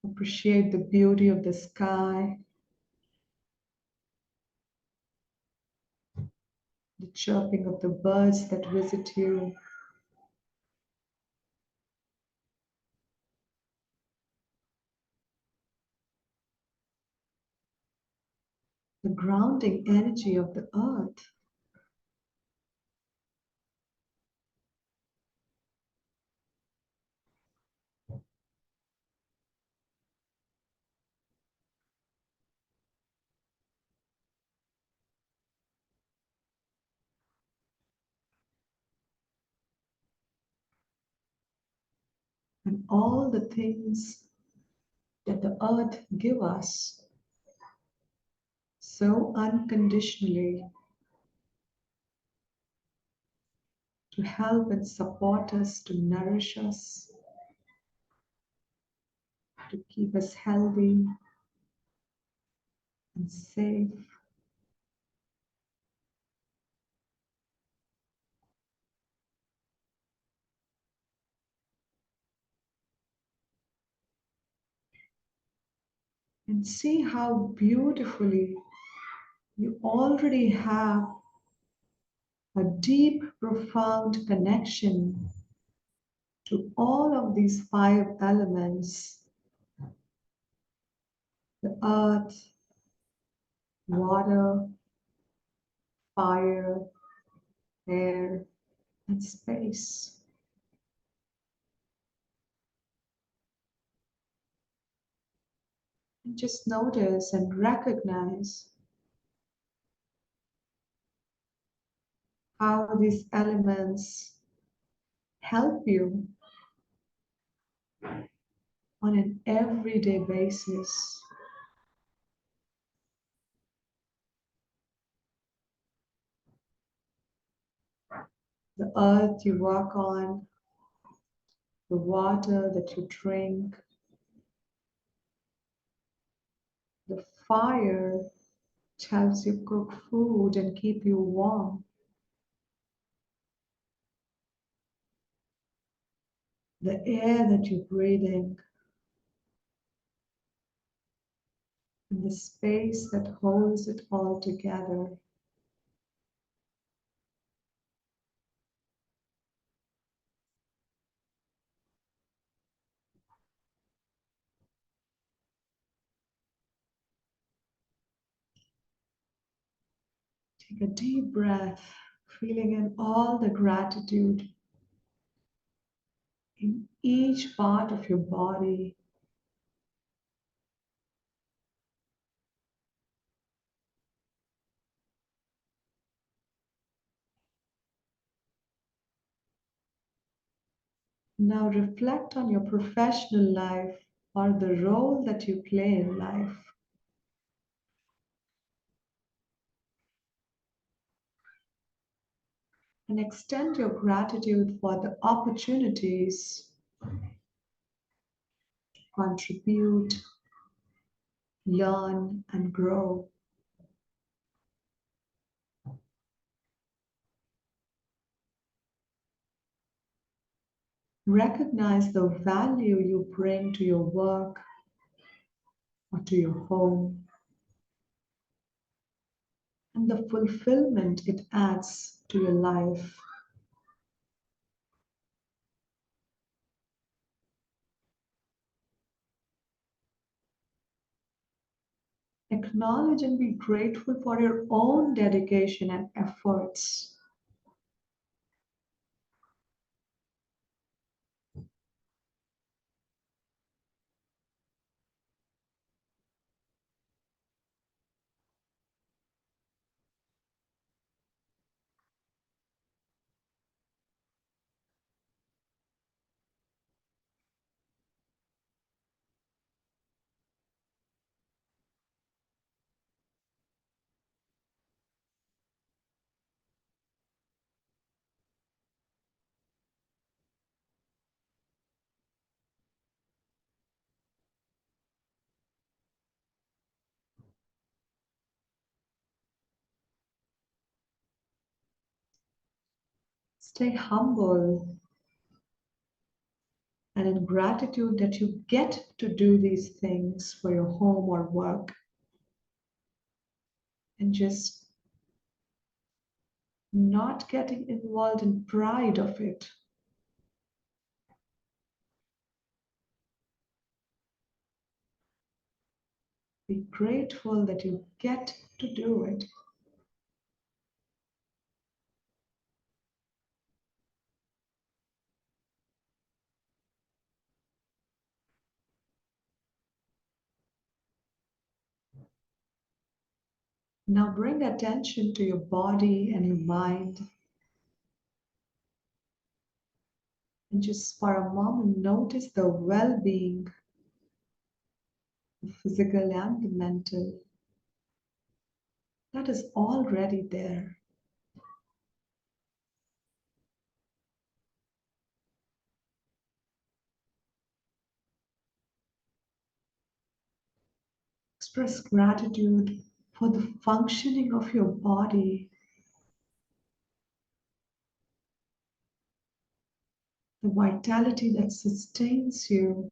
Appreciate the beauty of the sky, the chirping of the birds that visit you, the grounding energy of the earth. And all the things that the earth give us so unconditionally to help and support us, to nourish us, to keep us healthy and safe. And see how beautifully you already have a deep, profound connection to all of these 5 elements: the earth, water, fire, air, and space. And just notice and recognize how these elements help you on an everyday basis. The earth you walk on, the water that you drink, the fire which helps you cook food and keep you warm, the air that you breathe in, and the space that holds it all together. Take a deep breath, feeling in all the gratitude in each part of your body. Now reflect on your professional life or the role that you play in life. And extend your gratitude for the opportunities to contribute, learn, and grow. Recognize the value you bring to your work or to your home and the fulfillment it adds to your life. Acknowledge and be grateful for your own dedication and efforts. Stay humble and in gratitude that you get to do these things for your home or work. And just not getting involved in pride of it. Be grateful that you get to do it. Now bring attention to your body and your mind. And just for a moment, notice the well being, the physical and the mental, that is already there. Express gratitude for the functioning of your body, the vitality that sustains you,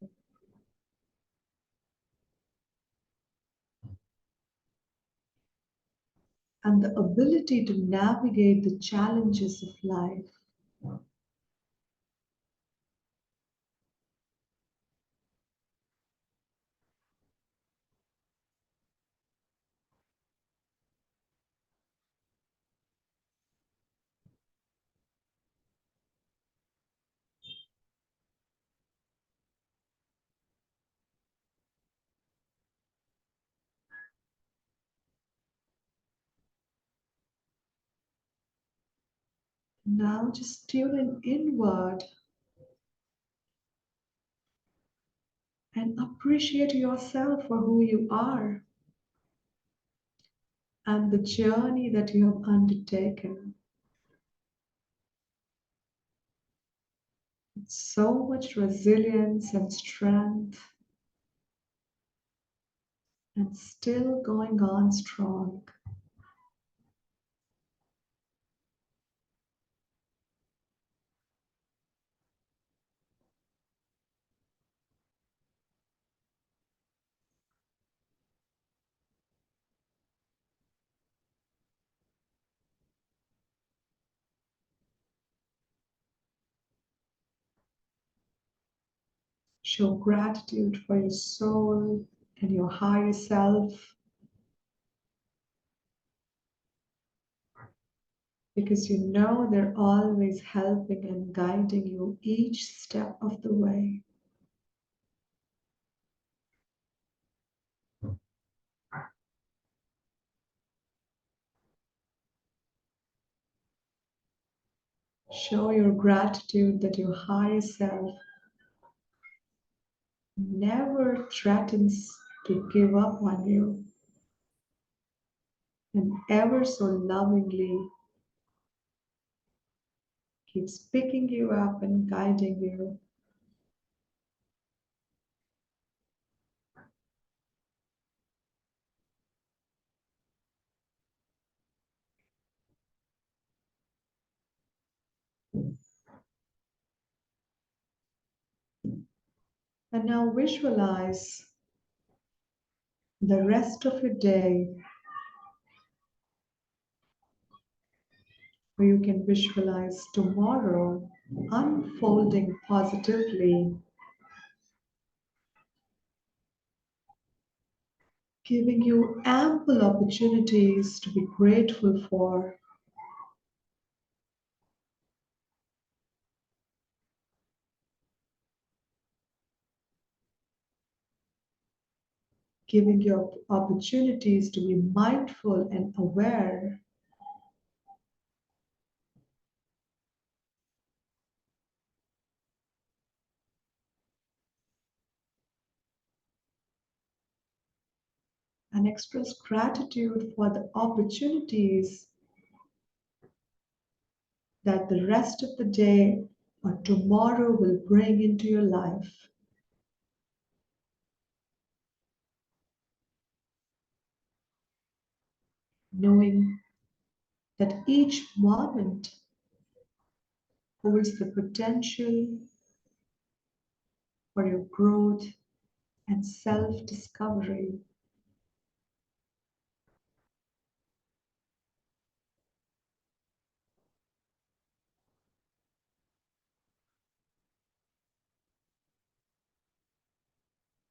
and the ability to navigate the challenges of life. Now just tune in inward and appreciate yourself for who you are and the journey that you have undertaken. So much resilience and strength, and still going on strong. Show gratitude for your soul and your higher self, because you know they're always helping and guiding you each step of the way. Show your gratitude that your higher self never threatens to give up on you and ever so lovingly keeps picking you up and guiding you. And now visualize the rest of your day, or you can visualize tomorrow unfolding positively, giving you ample opportunities to be grateful for. Giving you opportunities to be mindful and aware. And express gratitude for the opportunities that the rest of the day or tomorrow will bring into your life. Knowing that each moment holds the potential for your growth and self-discovery.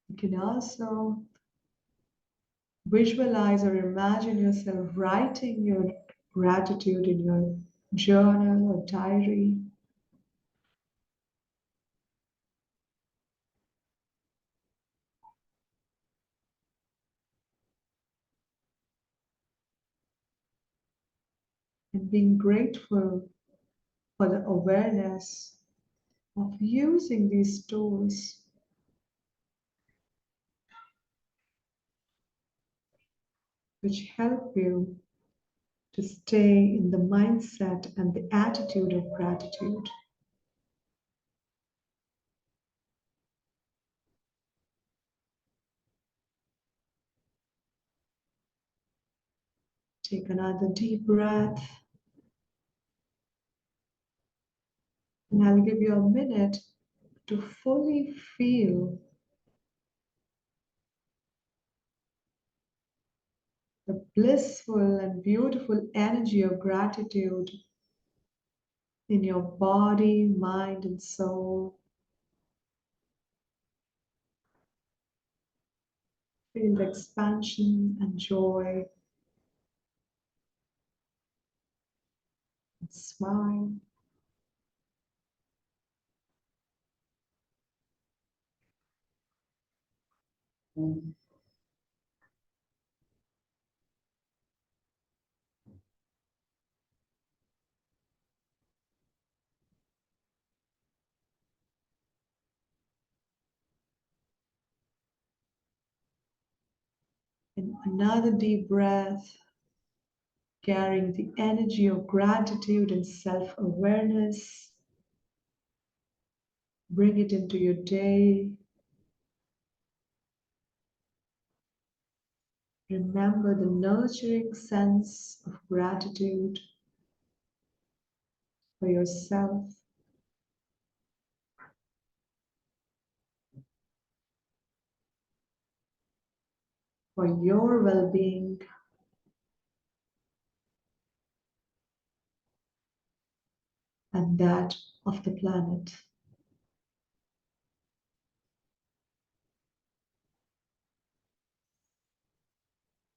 You can also visualize or imagine yourself writing your gratitude in your journal or diary. And being grateful for the awareness of using these tools which help you to stay in the mindset and the attitude of gratitude. Take another deep breath. And I'll give you a minute to fully feel the blissful and beautiful energy of gratitude in your body, mind, and soul. Feel the expansion and joy. And smile. And another deep breath, carrying the energy of gratitude and self-awareness. Bring it into your day. Remember the nurturing sense of gratitude for yourself, for your well-being, and that of the planet.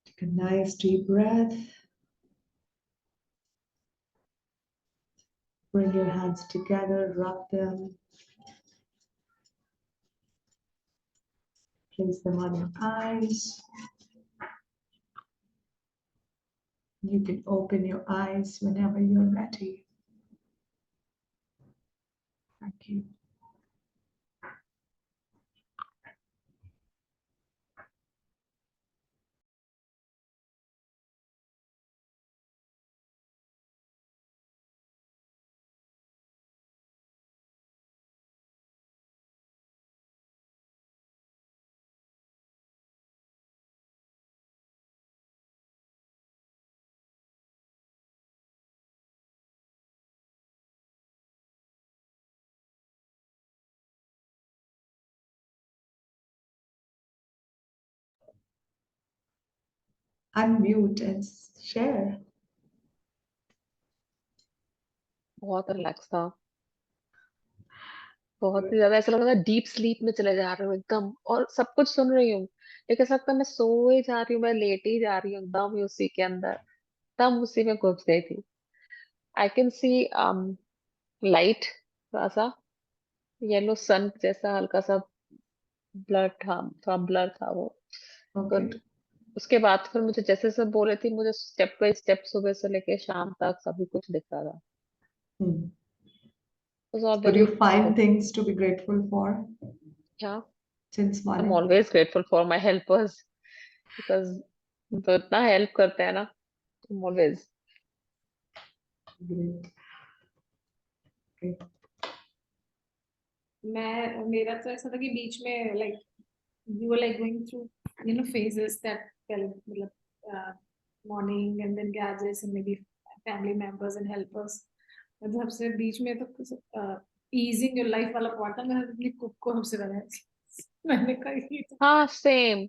Take a nice deep breath. Bring your hands together, rub them. Place them on your eyes. You can open your eyes whenever you're ready. Thank you. Unmute and share. बहुत relax था, बहुत ही ज्यादा ऐसा लग रहा था deep sleep में चले जा रहे हूँ एकदम, और सब कुछ सुन रही हूँ लेकिन ऐसा लगता है मैं सोए जा रही हूँ, मैं लेटी ही जा रही हूँ एकदम ही उसी के अंदर, एकदम उसी में घुस गई थी. आई कैन सी लाइट, थोड़ा सा येलो सन जैसा, हल्का सा ब्लर था, थोड़ा ब्लर था वो. Okay. गुड. उसके बाद फिर मुझे जैसे सब बोले थी, मुझे स्टेप बाय स्टेप सुबह से लेके शाम तक सभी कुछ दिख रहा था. Hmm. It was all Could very you find good. things to be grateful for Yeah, since I'm morning? always grateful for my helpers because तो इतना हेल्प करते हैं ना, I'm always. Great. Great. मेरा तो ऐसा था कि बीच में like you were like going through phases that मतलब morning and then gadgets and maybe family members and helpers. मतलब सबसे बीच में तो easing your life वाला part था, मैं अपनी कुक को हमसे बनाया थी. मैंने कहा ये तो हाँ, सेम.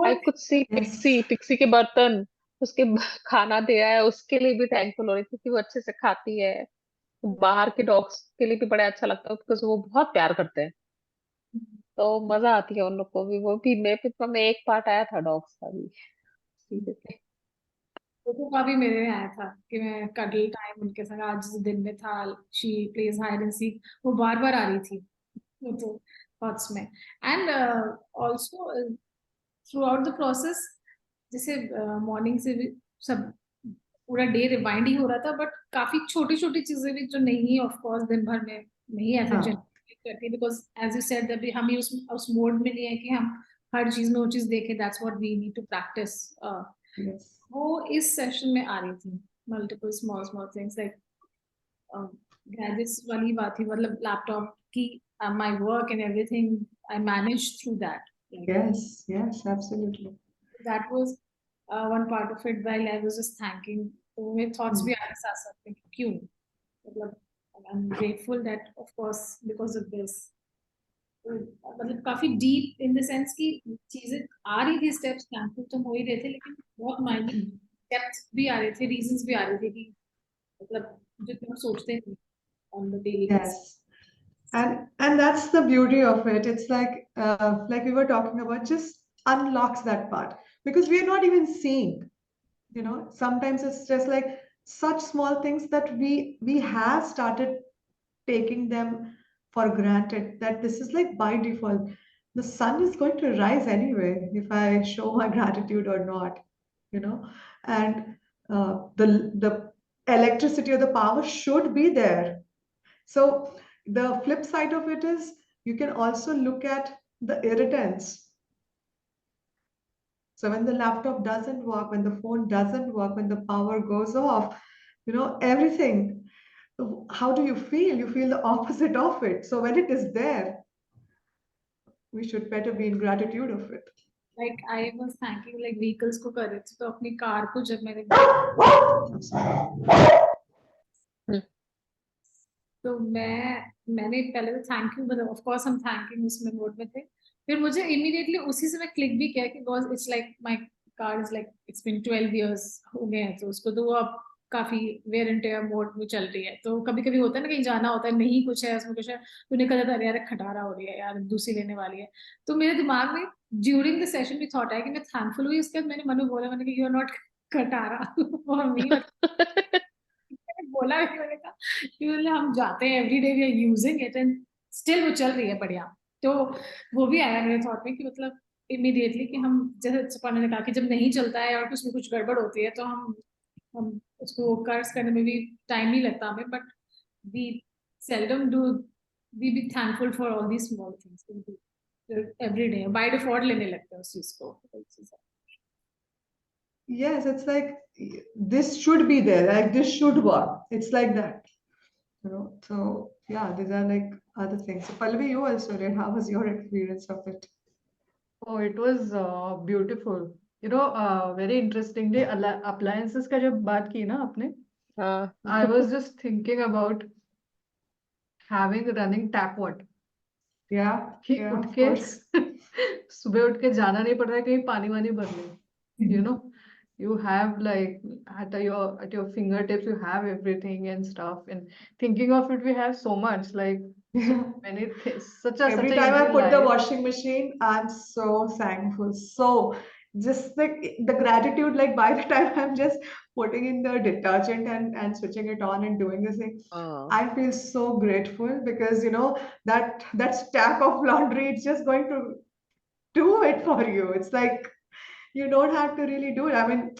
आई और कुड सी Yes. पिक्सी के बर्तन, उसके खाना दिया है, उसके लिए भी थैंकफुल हो रही थी कि वो अच्छे से खाती है. बाहर के डॉग्स के लिए भी बड़ा अच्छा लगता है बिकॉज वो बहुत प्यार करते हैं, तो मजा आती है उन लोग को भी. वो भी मेरे पिता में एक पार्ट आया था डॉग्स का भी. seriously. तो काफी मेरे में आया था कि मैं कडल टाइम उनके साथ आज जिस दिन में था, she plays hide and seek, वो बार बार आ रही थी वो तो थॉट्स में। And also through out the process, जैसे मॉर्निंग से भी सब पूरा डे रिवाइंड ही हो रहा था, बट काफी छोटी छोटी चीजें भी जो नहीं ऑफ कोर्स दिन भर में नहीं ऐसे हाँ। जनरेट करती, because as you said that हम उस मोड में नहीं है कि हम हर चीज में वो चीज देखें, that's what we need to practice. Yes. वो इस सेशन में आ रही थी, multiple small small things like gadgets वाली बात थी, मतलब लैपटॉप की my work and everything I manage through that, Yes. Yes. Absolutely. that was one part of it while I was just thanking. तो मेरे thoughts भी आ रहे साथ साथ में, क्यों, मतलब I'm grateful that of course because of this, मतलब काफी deep in the sense कि चीजें आ रही थी, steps thankful तो हो ही रहे थे, लेकिन बहुत minute depth भी आ रहे थे, reasons भी आ रहे थे कि मतलब जो हम सोचते हैं on the daily basis. Yes. And that's the beauty of it. It's like we were talking about, just unlocks that part because we are not even seeing. Sometimes it's just like such small things that we have started taking them for granted, that this is like by default. The sun is going to rise anyway if I show my gratitude or not, and the electricity or the power should be there. So the flip side of it is you can also look at the irritants. So when the laptop doesn't work, when the phone doesn't work, when the power goes off, everything, how do you feel? You feel the opposite of it. So when it is there, we should better be in gratitude of it. Like I was thanking like vehicles को कर रही थी, तो अपनी car को जब मैंने तो मैंने पहले तो थैंक यू, मतलब ऑफ कोर्स हम थैंकिंग उसमें मोड में थे, फिर मुझे इमीडिएटली उसी से मैं क्लिक भी किया कि because it's like my car is like it's been 12 years हो गए हैं, तो उसको तो वो अब काफी वेयर एंड टेयर मोड में चल रही है, तो कभी कभी होता है ना कहीं जाना होता है, नहीं कुछ है उसमें, कुछ है तो निकल जाता है, अरे यार खटारा हो रही है यार, दूसरी लेने वाली है। तो मेरे दिमाग में ड्यूरिंग द सेशन भी थॉट आया कि मैं थैंकफुल हुई, उसके बाद मैंने मनु बोला, मैंने कि यू आर नॉट खटारा और मी बोला भी, मैंने कहा कि मतलब हम जाते हैं every day we are using it and still वो चल रही है बढ़िया। तो वो भी आया मेरे थॉट में कि मतलब इमीडिएटली कि हम, जैसे सपना ने कहा कि जब नहीं चलता है और उसमें कुछ गड़बड़ होती है तो हम उसको कर्स करने में भी टाइम नहीं लगता हमें, but we seldom do, we be thankful for all the small things every day, by default लेने लगते हैं उस चीज को। Yes, it's like this should be there, like this should work. It's like that, So yeah, these are like other things. So Pallavi, you also read. How was your experience of it? Oh, it was beautiful. Very interestingly, appliances का जब बात की ना आपने, I was just thinking about having running tap water. Yeah, कि yeah, उठ of के course. सुबह उठ के जाना नहीं पड़ रहा है कहीं पानी वानी भरने, you have like at your fingertips you have everything and stuff, and thinking of it we have so much, like so Yeah. many such a Every time I easy put the life. washing machine, I'm so thankful. So just the gratitude, like by the time I'm just putting in the detergent and switching it on and doing this thing, I feel so grateful because that stack of laundry, it's just going to do it for you. It's like you don't have to really do it. I mean,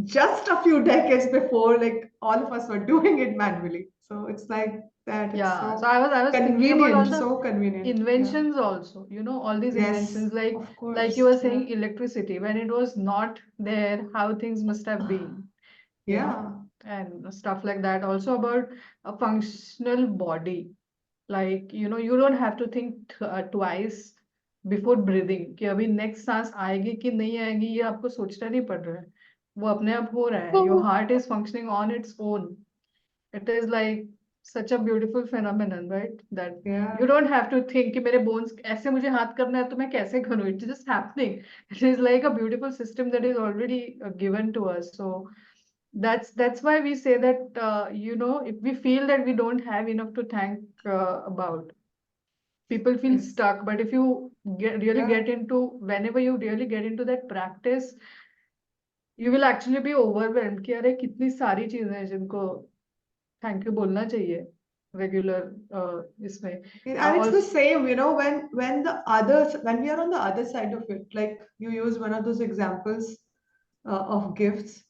just a few decades before, like all of us were doing it manually. So it's like that. It's Yeah, so so I was thinking about all convenient, the so convenient. Yeah. inventions also, all these Yes, inventions, like of you course. were saying, electricity, when it was not there, how things must have been, Yeah. and stuff like that. Also about a functional body, like you don't have to think twice before breathing कि अभी next सांस आएगी कि नहीं आएगी, ये आपको सोचना नहीं पड़ रहा है, वो अपने आप हो रहा है. Your heart is functioning on its own. It is like such a beautiful phenomenon, right? That Yeah. you don't have to think कि मेरे bones ऐसे मुझे हाथ करना है तो मैं कैसे करूँ. It's just happening. It is like a beautiful system that is already given to us. So that's why we say that if we feel that we don't have enough to thank about, people feel Yes. stuck. But if you Yeah. whenever you really get into that practice, You will actually be overwhelmed कि अरे कितनी सारी चीजें हैं जिनको thank you बोलना चाहिए regular इसमें. And it's the Also, same, you know, when we are on the other side of it, like you use one of those examples of gifts,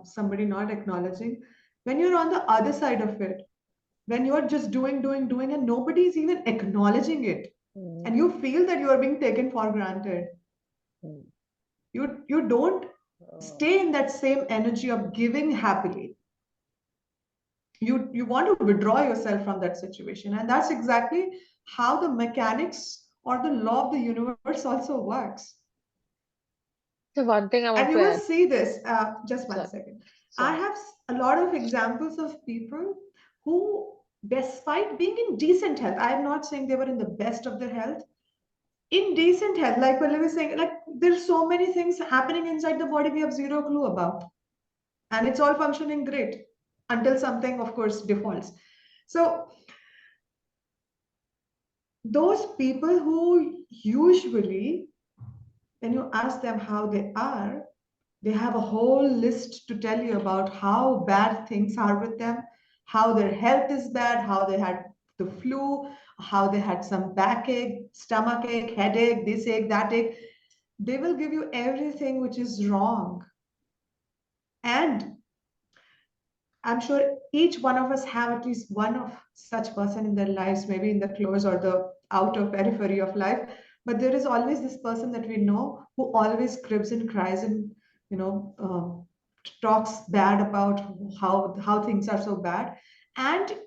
somebody not acknowledging. When you're on the other side of it, when you're just doing, and nobody is even acknowledging it, and you feel that you are being taken for granted, you don't stay in that same energy of giving happily. You want to withdraw yourself from that situation, and that's exactly how the mechanics or the law of the universe also works. So one thing I want And you to will add. see this, just one Sorry, second. I sorry. have a lot of examples of people who, despite being in decent health, I am not saying they were in the best of their health, in decent health, like Pallavi was saying, like there's so many things happening inside the body we have zero clue about, and it's all functioning great until something, of course, defaults. So those people who usually, when you ask them how they are, they have a whole list to tell you about how bad things are with them, how their health is bad, how they had the flu, how they had some backache, stomach ache, headache, this ache, that ache. They will give you everything which is wrong. And I'm sure each one of us have at least one of such person in their lives, maybe in the close or the outer periphery of life. But there is always this person that we know who always cribs and cries and, you know, talks bad about how things are so bad, and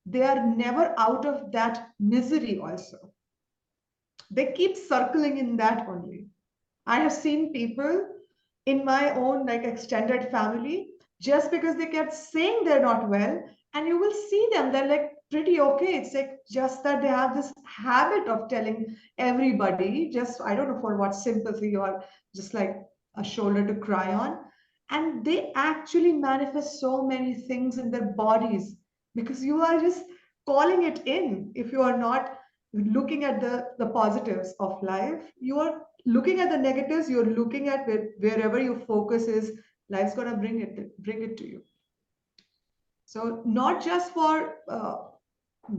they are never out of that misery. Also, they keep circling in that only. I have seen people in my own like extended family, just because they kept saying they're not well, and you will see them, they're like pretty okay. It's like just that they have this habit of telling everybody, just I don't know for what sympathy or just like a shoulder to cry on. And they actually manifest so many things in their bodies because you are just calling it in. If you are not looking at the positives of life, you are looking at the negatives, you're looking at wherever your focus is, life's gonna bring it to you. So not just for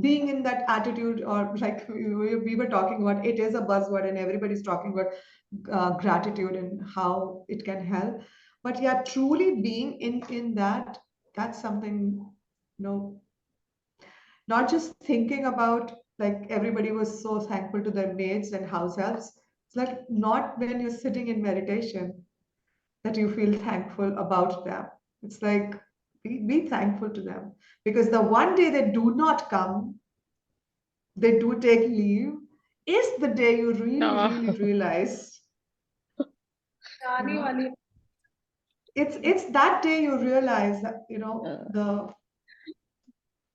being in that attitude, or like we were talking about, it is a buzzword and everybody's talking about gratitude and how it can help. But yeah, truly being in that, that's something, you know, not just thinking about like everybody was so thankful to their maids and house helps. It's like not when you're sitting in meditation that you feel thankful about them. It's like be thankful to them, because the one day they do not come, they do take leave, is the day you really realize, you जाने know, वाली it's that day you realize that, you know,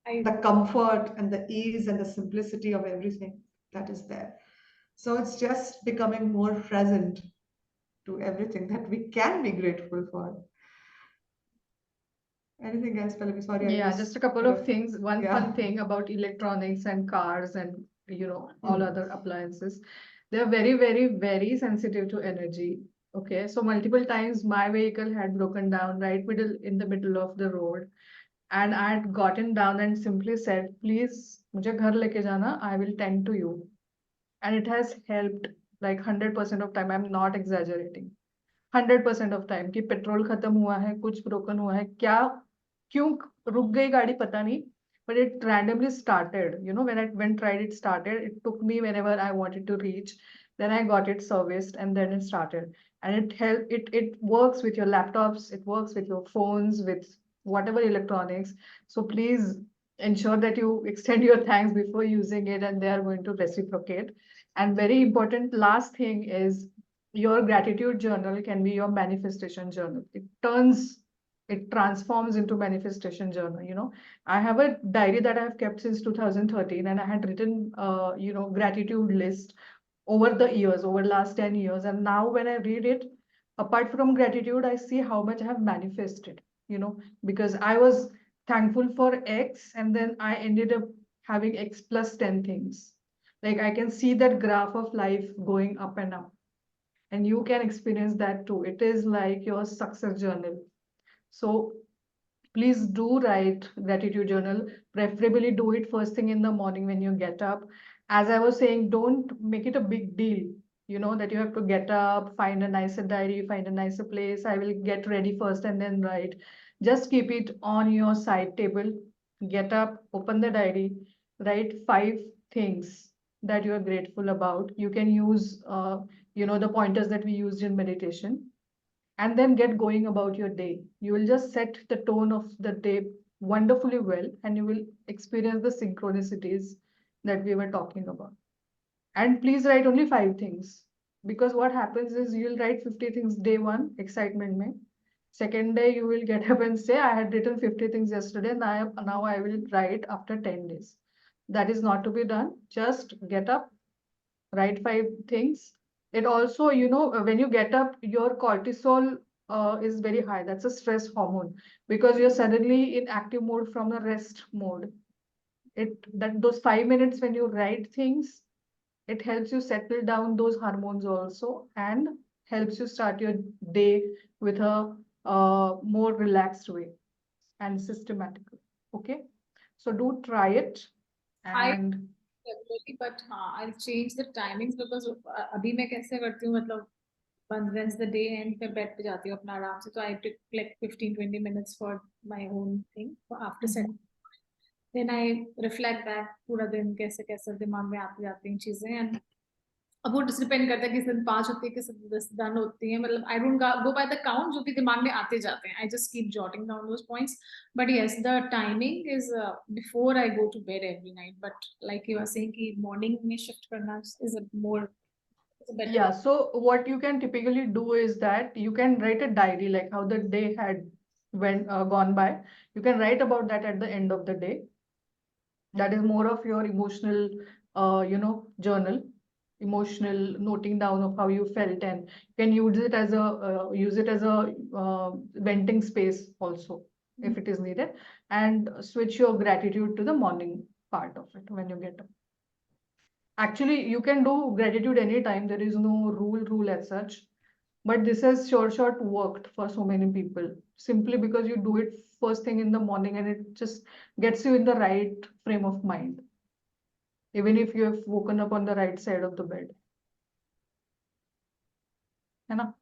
I the comfort and the ease and the simplicity of everything that is there. So it's just becoming more present to everything that we can be grateful for. Anything else, Pallavi? Sorry, I yeah, just just a couple kind of of, things. One yeah. fun thing about electronics and cars and all other appliances, they're very, very, very sensitive to energy. Okay, so multiple times my vehicle had broken down right in the middle of the road, and I had gotten down and simply said, "Please, मुझे घर लेके जाना. I will tend to you." And it has helped like 100% of time. I'm not exaggerating. 100% of time कि petrol खत्म हुआ है, कुछ broken हुआ है, क्या क्यों रुक गई गाड़ी पता नहीं, but it randomly started. When I went tried, it started. It took me whenever I wanted to reach. Then I got it serviced, and then it started. And it help it works with your laptops, it works with your phones, with whatever electronics. So please ensure that you extend your thanks before using it, and they are going to reciprocate. And very important last thing is your gratitude journal can be your manifestation journal. It transforms into manifestation journal. I have a diary that I have kept since 2013, and I had written gratitude list over the years, over last 10 years. And now when I read it, apart from gratitude, I see how much I have manifested, because I was thankful for X, and then I ended up having X plus 10 things. Like I can see that graph of life going up and up. and you can experience that too. It is like your success journal. So please do write gratitude journal. Preferably do it first thing in the morning when you get up. As I was saying, don't make it a big deal. You know that you have to get up, find a nicer diary, find a nicer place. I will get ready first and then write. Just keep it on your side table. Get up, open the diary, write 5 things that you are grateful about. You can use, the pointers that we used in meditation, and then get going about your day. You will just set the tone of the day wonderfully well, and you will experience the synchronicities that we were talking about. And please write only 5 things, because what happens is you'll write 50 things day one, excitement mein. Second day, you will get up and say, I had written 50 things yesterday, now I will write after 10 days. That is not to be done. Just get up, write 5 things. It also, when you get up, your cortisol is very high. That's a stress hormone, because you're suddenly in active mode from the rest mode. Those 5 minutes when you write things, it helps you settle down those hormones also, and helps you start your day with a more relaxed way and systematically. Okay, so do try it. And Definitely, but हाँ, I'll change the timings because अभी मैं कैसे करती हूँ, मतलब once the day end फिर bed पे जाती हूँ अपना आराम से, तो I took like 15-20 minutes for my own thing after setting. Then I reflect back पूरा दिन कैसे कैसे दिमाग में आती जाती हैं चीजें, and अब वो डिपेंड करता है किस दिन 5 होती है, किस दिन 10 डन होती है, मतलब I don't go by the count, जो भी दिमाग में आते जाते हैं, I just keep jotting down those points. But yes, the timing is before I go to bed every night, but like you are saying कि मॉर्निंग में shift करना is a more better. yeah, so what you can typically do is that you can write a diary, like how the day had gone by. You can write about that at the end of the day. That is more of your emotional, journal, emotional noting down of how you felt, and you can use it as a venting space also, if it is needed, and switch your gratitude to the morning part of it when you get up. Actually, you can do gratitude anytime. There is no rule as such. But this has short worked for so many people, simply because you do it first thing in the morning, and it just gets you in the right frame of mind, even if you have woken up on the right side of the bed. You know?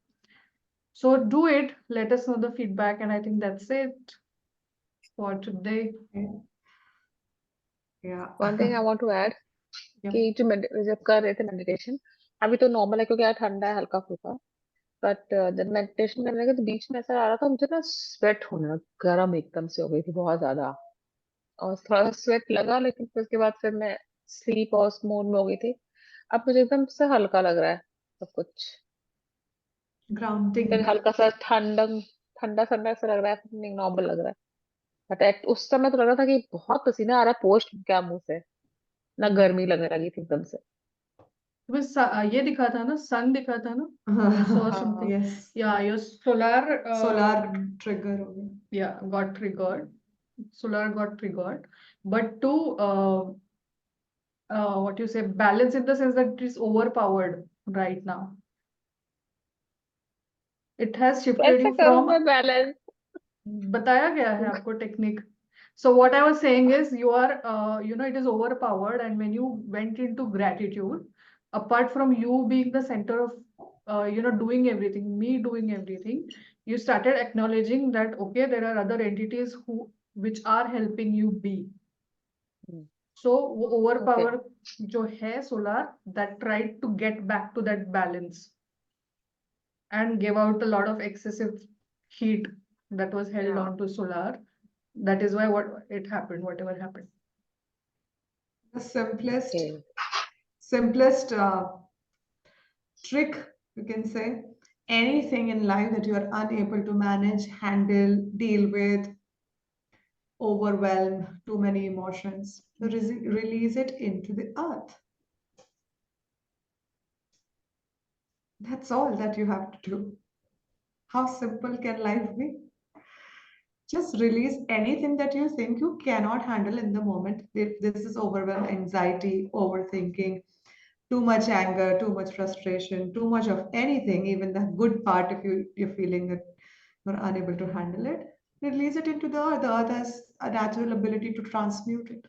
So do it. Let us know the feedback, and I think that's it for today. Yeah. One thing I want to add Yeah. कि जब कर रहे थे meditation, अभी तो normal है क्योंकि यार ठंडा है हल्का फुल्का, बट जब मेडिटेशन करने लगे तो बीच में ऐसा आ रहा था मुझे ना स्वेट होने लगा, गर्म एकदम से हो गई थी बहुत ज्यादा, और थोड़ा सा स्वेट लगा, लेकिन फिर उसके बाद फिर मैं स्लीप और मोड में हो गई थी. अब मुझे एकदम से हल्का लग रहा है सब कुछ, Grounding. फिर हल्का सा ठंडा ठंडा ठंडा ऐसा लग रहा है, फिर नॉर्मल लग रहा है. बट उस समय तो लग रहा था कि बहुत पसीना आ रहा है पोस्ट क्या मुंह से, ना गर्मी लगने लगी थी एकदम से. बस ये दिखा था ना, सन दिखा था ना, saw something. Yes. Yeah, your Solar trigger हो गया. yeah, got triggered. Solar got triggered, but to what you say, balance in the sense that it is overpowered right now. It has shifted कैसे you करूं from, मैं balance? बताया गया है आपको technique. So what I was saying is you are, it is overpowered, and when you went into gratitude, apart from you being the center of, doing everything, me doing everything, you started acknowledging that, okay, there are other entities which are helping you be. So वो overpower जो है solar, that tried to get back to that balance and gave out a lot of excessive heat that was held on to solar. That is why whatever happened. The simplest trick, you can say, anything in life that you are unable to manage, handle, deal with, overwhelm, too many emotions, release it into the earth. That's all that you have to do. How simple can life be? Just release anything that you think you cannot handle in the moment. If this is overwhelm, anxiety, overthinking, too much anger, too much frustration, too much of anything, even the good part, if you're feeling that you're unable to handle it, release it into the earth. The earth has a natural ability to transmute it.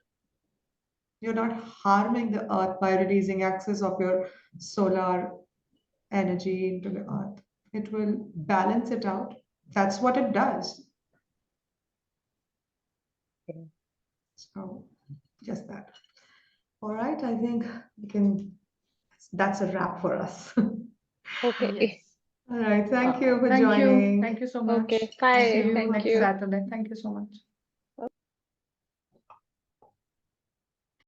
You're not harming the earth by releasing excess of your solar energy into the earth. It will balance it out. That's what it does. Okay. So just that. All right, I think we can, that's a wrap for us. Okay. Yes. All right, thank you for Thank you. joining. Thank you so much. Okay. See Bye. you Thank next you. Saturday. Thank you so much.